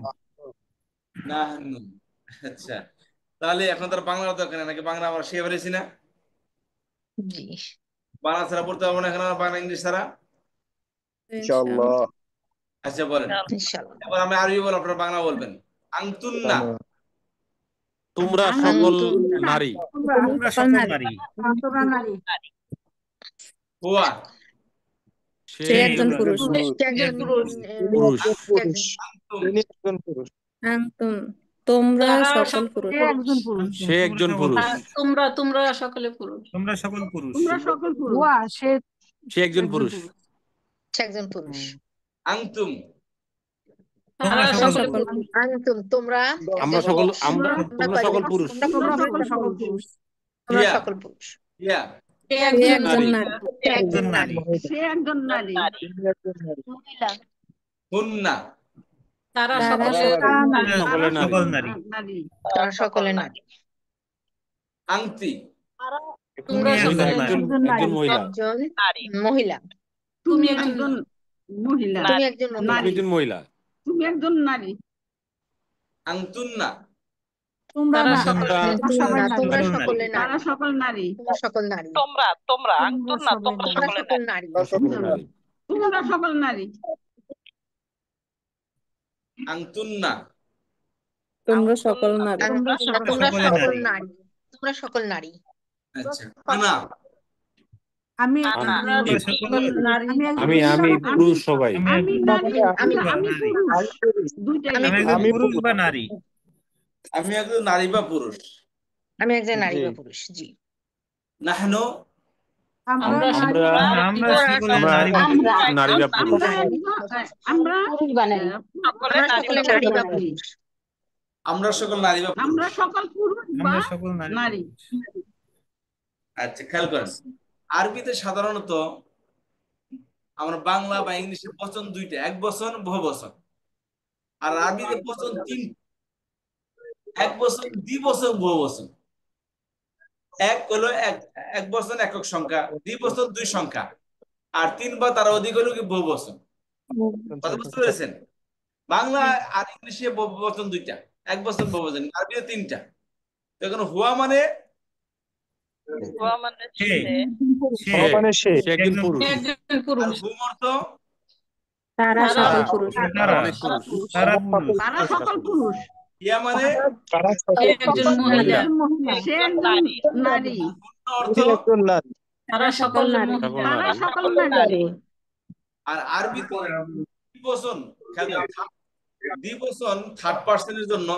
S1: নাহনু। আচ্ছা, তাহলে এখন তার বাংলা দরকার নেই নাকি? বাংলা আমরা শিখে ফেলেছি না?
S3: জি
S1: বাংলা ছাড়া পড়তে পারবো না এখন আমরা, বাংলা ইংলিশ ছাড়া।
S7: ইনশাআল্লাহ।
S1: আচ্ছা বলেন,
S3: ইনশাআল্লাহ
S1: এবার আমি আরবি বলবো, আপনারা বাংলা বলবেন। আনতুন্না।
S8: তোমরা সকল নারী।
S1: হুয়া।
S8: সে একজন পুরুষ।
S3: সে একজন
S8: পুরুষ।
S1: আনতুম।
S9: তোমরা সকল পুরুষ।
S8: সে একজন পুরুষ।
S9: তোমরা সকলে পুরুষ।
S8: সে একজন পুরুষ।
S3: সে একজন পুরুষ
S1: আনতুম।
S9: তারা সকল পুরুষ।
S3: আনতুম তোমরা
S8: আমরা সকল তোমরা সকল পুরুষ।
S3: তোমরা
S1: হিয়া।
S3: সকল পুরুষ
S1: হিয়া।
S9: সে একজন নারী।
S2: সে একজন নারী।
S1: হুন্না।
S9: তারা সকলে
S2: নারী।
S3: তারা সকলে নারী
S1: আংতি।
S9: তোমরা
S8: একজন মহিলা।
S3: একজন
S5: নারী।
S3: মহিলা
S2: তুমি একজন মহিলা।
S3: তুমি একজন
S8: তুমি
S3: নারী
S8: একজন মহিলা।
S2: তুমি একজন নারী।
S1: আংতুন্না।
S9: তারা
S3: তোমরা সকলে
S2: তারা
S3: নারী
S2: সকল নারী।
S3: তোমরা সকল নারী
S5: তোমরা আনতুন্না তোমরা
S3: তোমরা
S5: সকলে
S3: সকল
S5: নারী।
S3: নারী
S8: সকল নারী।
S2: তোমরা সকল নারী।
S1: আংতুন্না।
S9: তোমরা সকল নারী।
S3: তোমরা সকল নারী তোমরা সকল নারী
S1: আচ্ছা, আনা।
S2: আমি
S5: আনা।
S8: আমি পুরুষ সবাই।
S2: আমি নারী। আমি পুরুষ। দুইটাই।
S7: আমি পুরুষ বা
S4: নারী।
S1: আমি একজন নারী বা পুরুষ।
S3: আমি একজন নারী
S7: জি।
S3: বা পুরুষ জি
S1: নাহনু।
S2: আমরা
S8: নারী বা পুরুষ।
S2: আমরা
S5: সকলে নারী
S3: সকলে নারী বা পুরুষ
S1: আমরা সকল নারী বা পুরুষ।
S2: আমরা সকল পুরুষ বা নারী।
S1: আচ্ছা, খেয়াল করেন, আরবিতে সাধারণত আমরা বাংলা বা ইংলিশে বচন দুইটা, এক বচন বহু বচন। আর আরবিতে বচন তিন, এক বচন দ্বিবচন বহু বচন। এক হলো এক বচন একক সংখ্যা, দ্বিবচন দুই সংখ্যা, আর তিন বা তার অধিক হলো কি বহু বচন। কথা বুঝতে পেরেছেন? বাংলা আর ইংলিশে বচন দুইটা, এক বচন বহু বচন, আরবিতে তিনটা। তো এখন হুয়া মানে
S5: হুয়া মানে সে।
S8: সে একজন পুরুষ।
S1: আর হুম অর্থ
S9: তারা সকল পুরুষ।
S8: অনেক পুরুষ।
S2: তারা সকল পুরুষ।
S1: ইয়া মানে
S9: একজন মহিলা।
S2: সে একজন নারী।
S1: অর্থ।
S9: তারা সকল নারী।
S2: তারা সকল নারী।
S1: আর আরবিতে দ্বিবচন, দ্বিবচন থার্ড পার্সনের জন্য,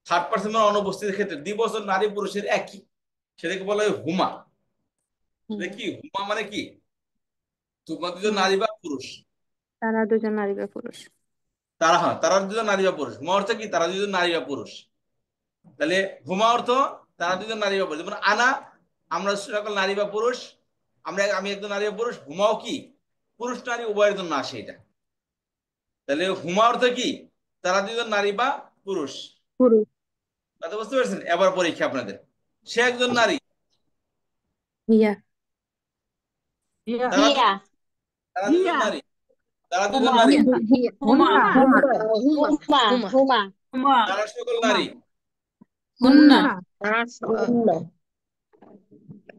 S1: থার্ড পার্সন অনুপস্থিতির ক্ষেত্রে দ্বিবচন নারী পুরুষের একই, সেটাকে বলা হয় হুমা। সেটা কি হুমা মানে কি? তোমরা দুজন নারী বা পুরুষ।
S9: তারা দুজন নারী বা পুরুষ।
S1: তারা দুজন নারী বা পুরুষ। হুমা অর্থ কি? তারা দুজন নারী বা পুরুষ। তাহলে হুমা অর্থ তারা দুজন নারী বা পুরুষ। যেমন আনা, আমরা সকল নারী বা পুরুষ। আমি একজন নারী বা পুরুষ। হুমাও কি? পুরুষ নারী উভয়ের জন্য আসে এটা। তাহলে হুমা অর্থ কি? তারা দুজন নারী বা পুরুষ। কথা বুঝতে পেরেছেন? এবার পরীক্ষা আপনাদের। সে একজন নারী।
S9: হিয়া।
S1: তারা দুজন নারী। তারা দুজন নারী। তারা সকল নারী।
S9: হুন্না।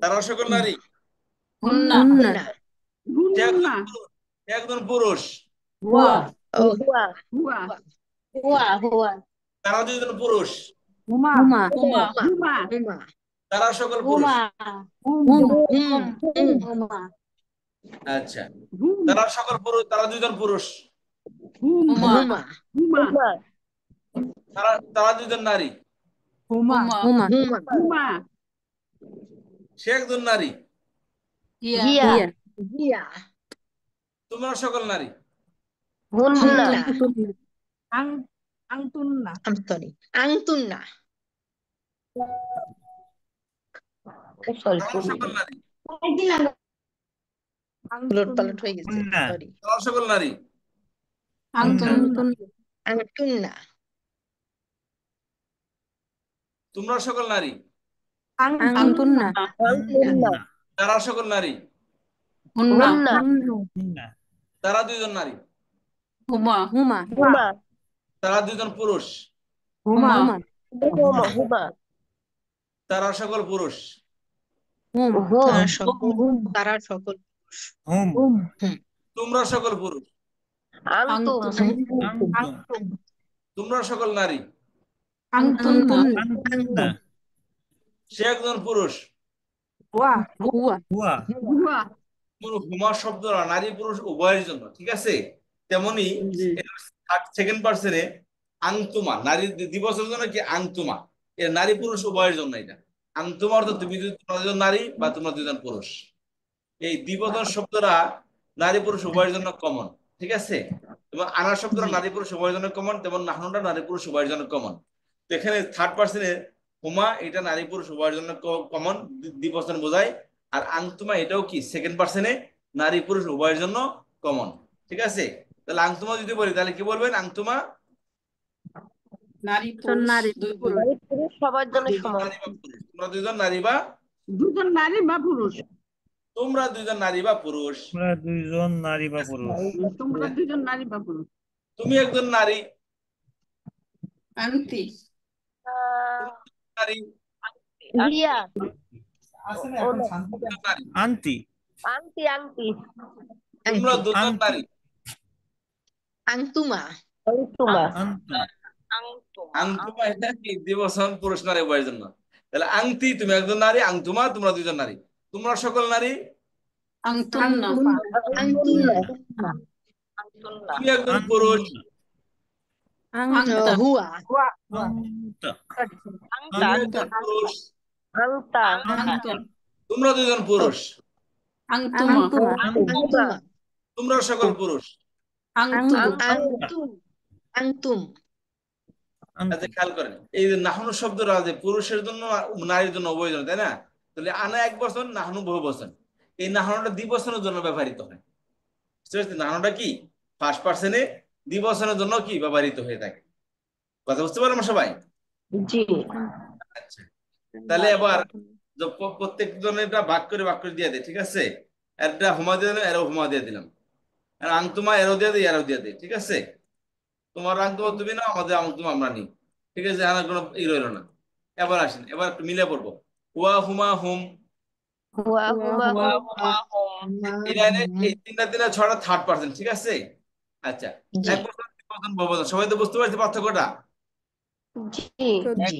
S1: তারা সকল নারী।
S9: হুন্না।
S1: সে একজন পুরুষ। তারা দুজন পুরুষ।
S9: হুমা।
S1: তারা সকল পুরুষ।
S9: হুম
S1: আচ্ছা, তারা সকল পুরুষ, তারা দুইজন পুরুষ।
S2: হুমা হুমা
S1: তারা দুইজন নারী।
S4: হুমা
S9: হুমা
S2: হুমা
S1: সে একজন নারী।
S6: হিয়া
S2: জিয়া
S1: তোমরা সকল নারী।
S6: হুন্না
S2: আং আংতুন্না
S3: আংতুন্না
S6: সরি
S1: তারা সকল নারী।
S3: উলট পালট হয়ে গেছে সরি
S1: তারা সকল নারী।
S3: আংতুন্না
S1: তোমরা সকল নারী।
S9: আংতুন্না
S1: তারা সকল নারী।
S6: হুন্না
S1: তারা দুইজন নারী।
S9: হুমা
S1: তারা দুইজন পুরুষ।
S4: হুমা
S6: হুমা
S1: তারা সকল পুরুষ।
S6: হুম
S3: তারা সকল
S1: তোমরা সকল পুরুষ।
S6: আংতুম
S1: তোমরা সকল নারী। সে একজন পুরুষ।
S4: ওয়া
S9: হুয়া
S2: হুয়া
S1: হুমা শব্দটা নারী পুরুষ উভয়ের জন্য, ঠিক আছে? তেমনি সেকেন্ড পার্সনে আংতুমা নারী দিবসের জন্য কি আংতুমা, এর নারী পুরুষ উভয়ের জন্য। এটা আংতুমা অর্থ তুমি তোমরা দুজন নারী বা তোমরা দুজন পুরুষ। এই দ্বিবচন শব্দটা নারী পুরুষ উভয়ের জন্য কমন, ঠিক আছে? এবং আনার শব্দটা নারী পুরুষ উভয়ের জন্য কমন, তেমন নাহনুটা নারী পুরুষ উভয়ের জন্য কমন। তো এখানে থার্ড পার্সনে হুমা এটা নারী পুরুষ উভয়ের জন্য কমন, দ্বিবচন বোঝায়। আর আংতুমা এটাও কি সেকেন্ড পার্সনে নারী পুরুষ উভয়ের জন্য কমন, ঠিক আছে? তাহলে আংতুমা যদি বলি তাহলে কি বলবেন? আংতুমা
S9: নারী পুরুষ
S6: সবার জন্য সমান।
S1: নারী বা পুরুষ, তোমরা দুজন নারী বা
S2: দুজন নারী বা পুরুষ
S1: তোমরা দুজন নারী বা পুরুষ।
S2: তোমরা দুজন নারী বা পুরুষ
S1: তুমি একজন নারী।
S9: আংটি
S1: নারী
S6: হিয়া
S1: নারী।
S6: আংটি
S1: তোমরা দুজন নারী।
S3: আংতুমা
S6: আংতুমা
S1: আংতুমা এটা কি দ্বিবচন পুরুষ নারী উভয়ের জন্য। তাহলে আংটি তুমি একজন নারী, আংতুমা তোমরা দুজন নারী। তোমরা সকল নারী।
S9: আংতুন্না
S1: তুমি একজন পুরুষ।
S9: আংতা
S3: হুয়া
S1: তুমি একজন পুরুষ।
S6: আংতা
S9: আংতা
S1: তোমরা দুজন পুরুষ।
S9: আংতুমা
S3: আংতুমা
S1: তোমরা সকল পুরুষ।
S3: আংতুম
S1: আচ্ছা, খেয়াল করেন এই যে নাহনু শব্দটা যে পুরুষের জন্য নারীর জন্য উভয়ের জন্য, তাই না? তাহলে আনা এক বচন, নাহনু বহু বচন। এই নাহনুটা দ্বিবচনের জন্য ব্যবহৃত হয়। নাহনুটা কি ফার্স্ট পার্সনে দ্বিবচনের জন্য কি ব্যবহৃত হয়ে থাকে। কথা বুঝতে পারলাম সবাই?
S6: জি
S1: আচ্ছা, তাহলে এবার প্রত্যেক জনের ভাগ করে দিয়ে দেয়, ঠিক আছে? একটা হুমা দিয়ে দিলাম, এরও হুমা দিয়ে দিলাম, আর আংতুমা এরও দিয়ে দিই, এরও দিয়ে দিই, ঠিক আছে? তোমার আংতুমা তুমি না, আমাদের আংতুমা আমরা নিই, ঠিক আছে? আমার কোনো ই রইল না। এবার আসেন, এবার একটু মিলে পড়বো। হুয়া হুমা হুম।
S6: হুয়া হুমা
S1: এই লাইনে এই তিনটা ছয়টা থার্ড পার্সন, ঠিক আছে? আচ্ছা,
S3: জি
S1: এক বছর দুই বছর বহু বছর, সবাই তো বুঝতে পারছি পার্থক্যটা?
S6: জি
S3: জি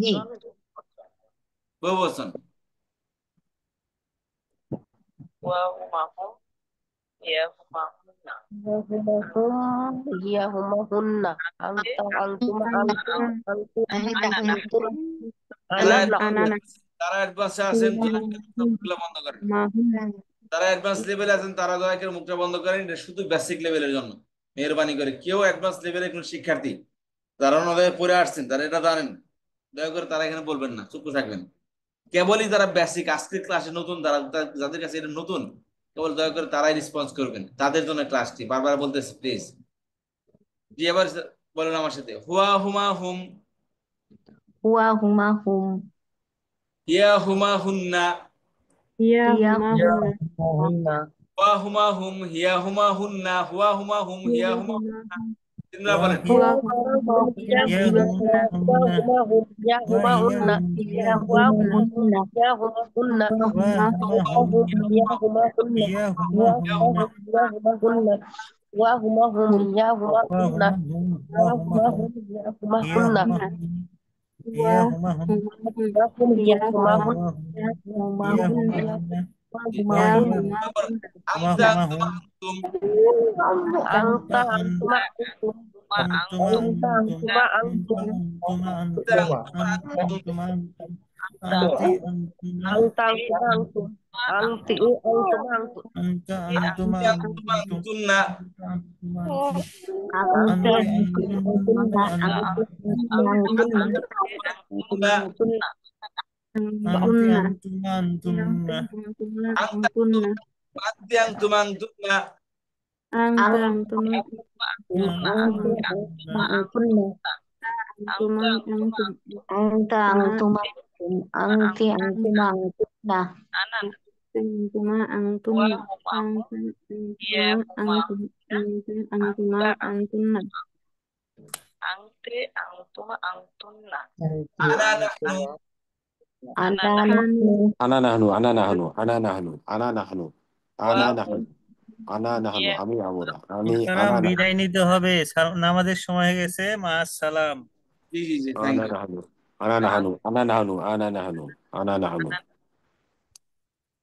S3: জি
S1: বহু বছর।
S6: হিয়া হুমা হুন্না আংতা আংতুমা আংতুম আংতুম
S9: আনানা
S1: তারা অ্যাডভান্সে আছেন, মুখগুলো বন্ধ করেন। তারা অ্যাডভান্স লেভেলে আছেন, তারা দয়া করে মুখটা বন্ধ করেন। এটা শুধু বেসিক লেভেলের জন্য, মেহরবানি করে। কেউ অ্যাডভান্স লেভেলের কোন শিক্ষার্থী যারা ওনাদের পড়ে আসছেন, তারা এটা জানেন, দয়া করে তারা এখানে বলবেন না, চুপ থাকবেন। কেবলই যারা বেসিক আজকের ক্লাসে নতুন, যাদের কাছে এটা নতুন, কেবল দয়া করে তারাই রেসপন্স করবেন। তাদের জন্য ক্লাসটি বারবার বলতেছি, প্লিজ। জি, এবার বলেন আমার সাথে। হুয়া হুমা হুম।
S6: হুয়া হুমা হুম
S1: হিয়া হুমা হুন্না।
S9: হিয়া
S6: হিয়া
S9: হুমা
S6: হুন্না
S1: হুয়া হুমা হুম হিয়া হুমা হুন্না। হুয়া হুমা হুম হিয়া হুমা হুন্না। তিনবার বলেন।
S6: হুয়া হুমা হুম হিয়া হুমা হুন্না হিয়া হুয়া হুন্না হিয়া হুমা হুন্না হিয়া হুমা হুন্না হিয়া হুমা হুন্না হুয়া হুমা হুম হিয়া হুমা হুন্না হিয়া হুমা হুম হিয়া হুমা হুন্না هو
S9: هما هم
S6: وهم هي هما هن
S9: هما
S6: هما
S9: هما
S6: هن
S9: هن
S6: وهما
S9: هما
S6: هن
S9: هما
S1: আনতা
S9: هما
S1: আনতুমা
S9: هم
S1: আনতুম
S6: أنت أنتما أنتم
S9: أنتما
S6: أنت أنتما أنتم
S1: আনতা
S9: أنتم
S1: আনতুমা আনতুম
S9: أنت أنتما أنتم
S6: أنت أنتما أنتم
S9: أنت
S1: আনতি
S9: أنتما
S1: আনতুমা
S9: أنتم
S1: আনতুন্না
S6: أنت
S9: أنت
S6: أنتن
S1: আনতুন্না
S9: أنتم
S1: আনতা আনতি আনতুমা আনতুন্না
S6: أنت أنتما أنت أنتما أنتن
S5: Ante, antuma, antunna.
S1: আনা নাহনু
S6: أنا نحن
S8: أنا نحن أنا نحن أنا نحن أنا نحن أنا نحن أنا نحن আমি আমরা আমি
S9: সালাম
S8: أنا نحن
S9: বিদায় নিতে হবে নামাজের সময় হয়ে গেছে মা সালাম
S1: জি জি জি থ্যাংক
S8: أنا
S1: ইউ
S8: نحن أنا نحن أنا نحن أنا نحن أنا نحن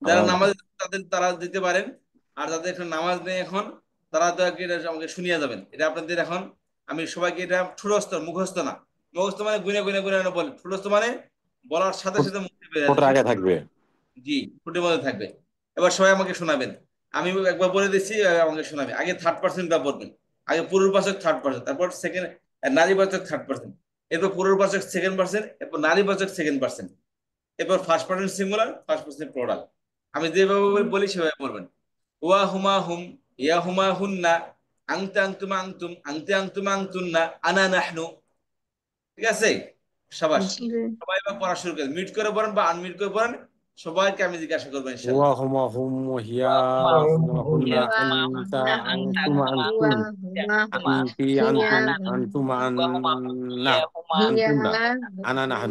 S1: যারা
S8: أنا
S1: নামাজ
S8: نحن
S1: তাদের তারা দিতে পারেন, আর যাদের এখন নামাজ নেই এখন তারা দয়া করে এটা আমাকে শুনিয়ে যাবেন। এটা আপনাদের এখন আমি সবাইকে এটা ঠুরস্থ মুখস্থ না, মুখস্থ মানে গুনে গুনে গুনে গুনে বলে, ঠুরস্থ মানে বলার সাথে সাথে মুখে বের
S8: ফোটার
S1: আসে,
S8: আগে থাকবে
S1: জি ফুটের মধ্যে থাকবে। এবার সবাই আমাকে শোনাবেন, আমি একবার বলে দিচ্ছি, আমাকে শোনাবেন। আগে থার্ড পার্সেন্টটা বলবেন, আগে পুরুষবাচক থার্ড পার্সেন্ট, তারপর সেকেন্ড নারীবাচক থার্ড পার্সেন্ট, এরপর পুরুষবাচক সেকেন্ড পার্সেন্ট, এরপর নারীবাচক সেকেন্ড পার্সেন্ট, এরপর first percent singular, first percent plural. আমি যেভাবে বলি সেভাবে বলবেন। ওয়া হুমা হুম, ইয়া হুমা হুন্না, আনতা আনতুমা আনতুম, আনতি আনতুমা আনতুন্না, আনা নাহনু। ঠিক আছে? সাবাস।
S3: জি
S1: সবাই এবার পড়া শুরু করেন, মিউট করে পড়েন বা আনমিউট করে পড়েন, সবাইকে আমি জিজ্ঞাসা করবো
S8: هو
S1: ইনশাআল্লাহ।
S8: هما هم وهي هما هن
S3: هو
S8: أنت
S3: هما
S8: أنتم
S3: هو
S8: أنتم
S3: هما هم
S8: أنت
S3: هي
S8: أنتم
S3: هم
S8: أنتم
S5: Wa huma hum,
S8: نحن
S5: iya huma
S3: هي
S8: أنتن
S3: هم
S8: أنا نحن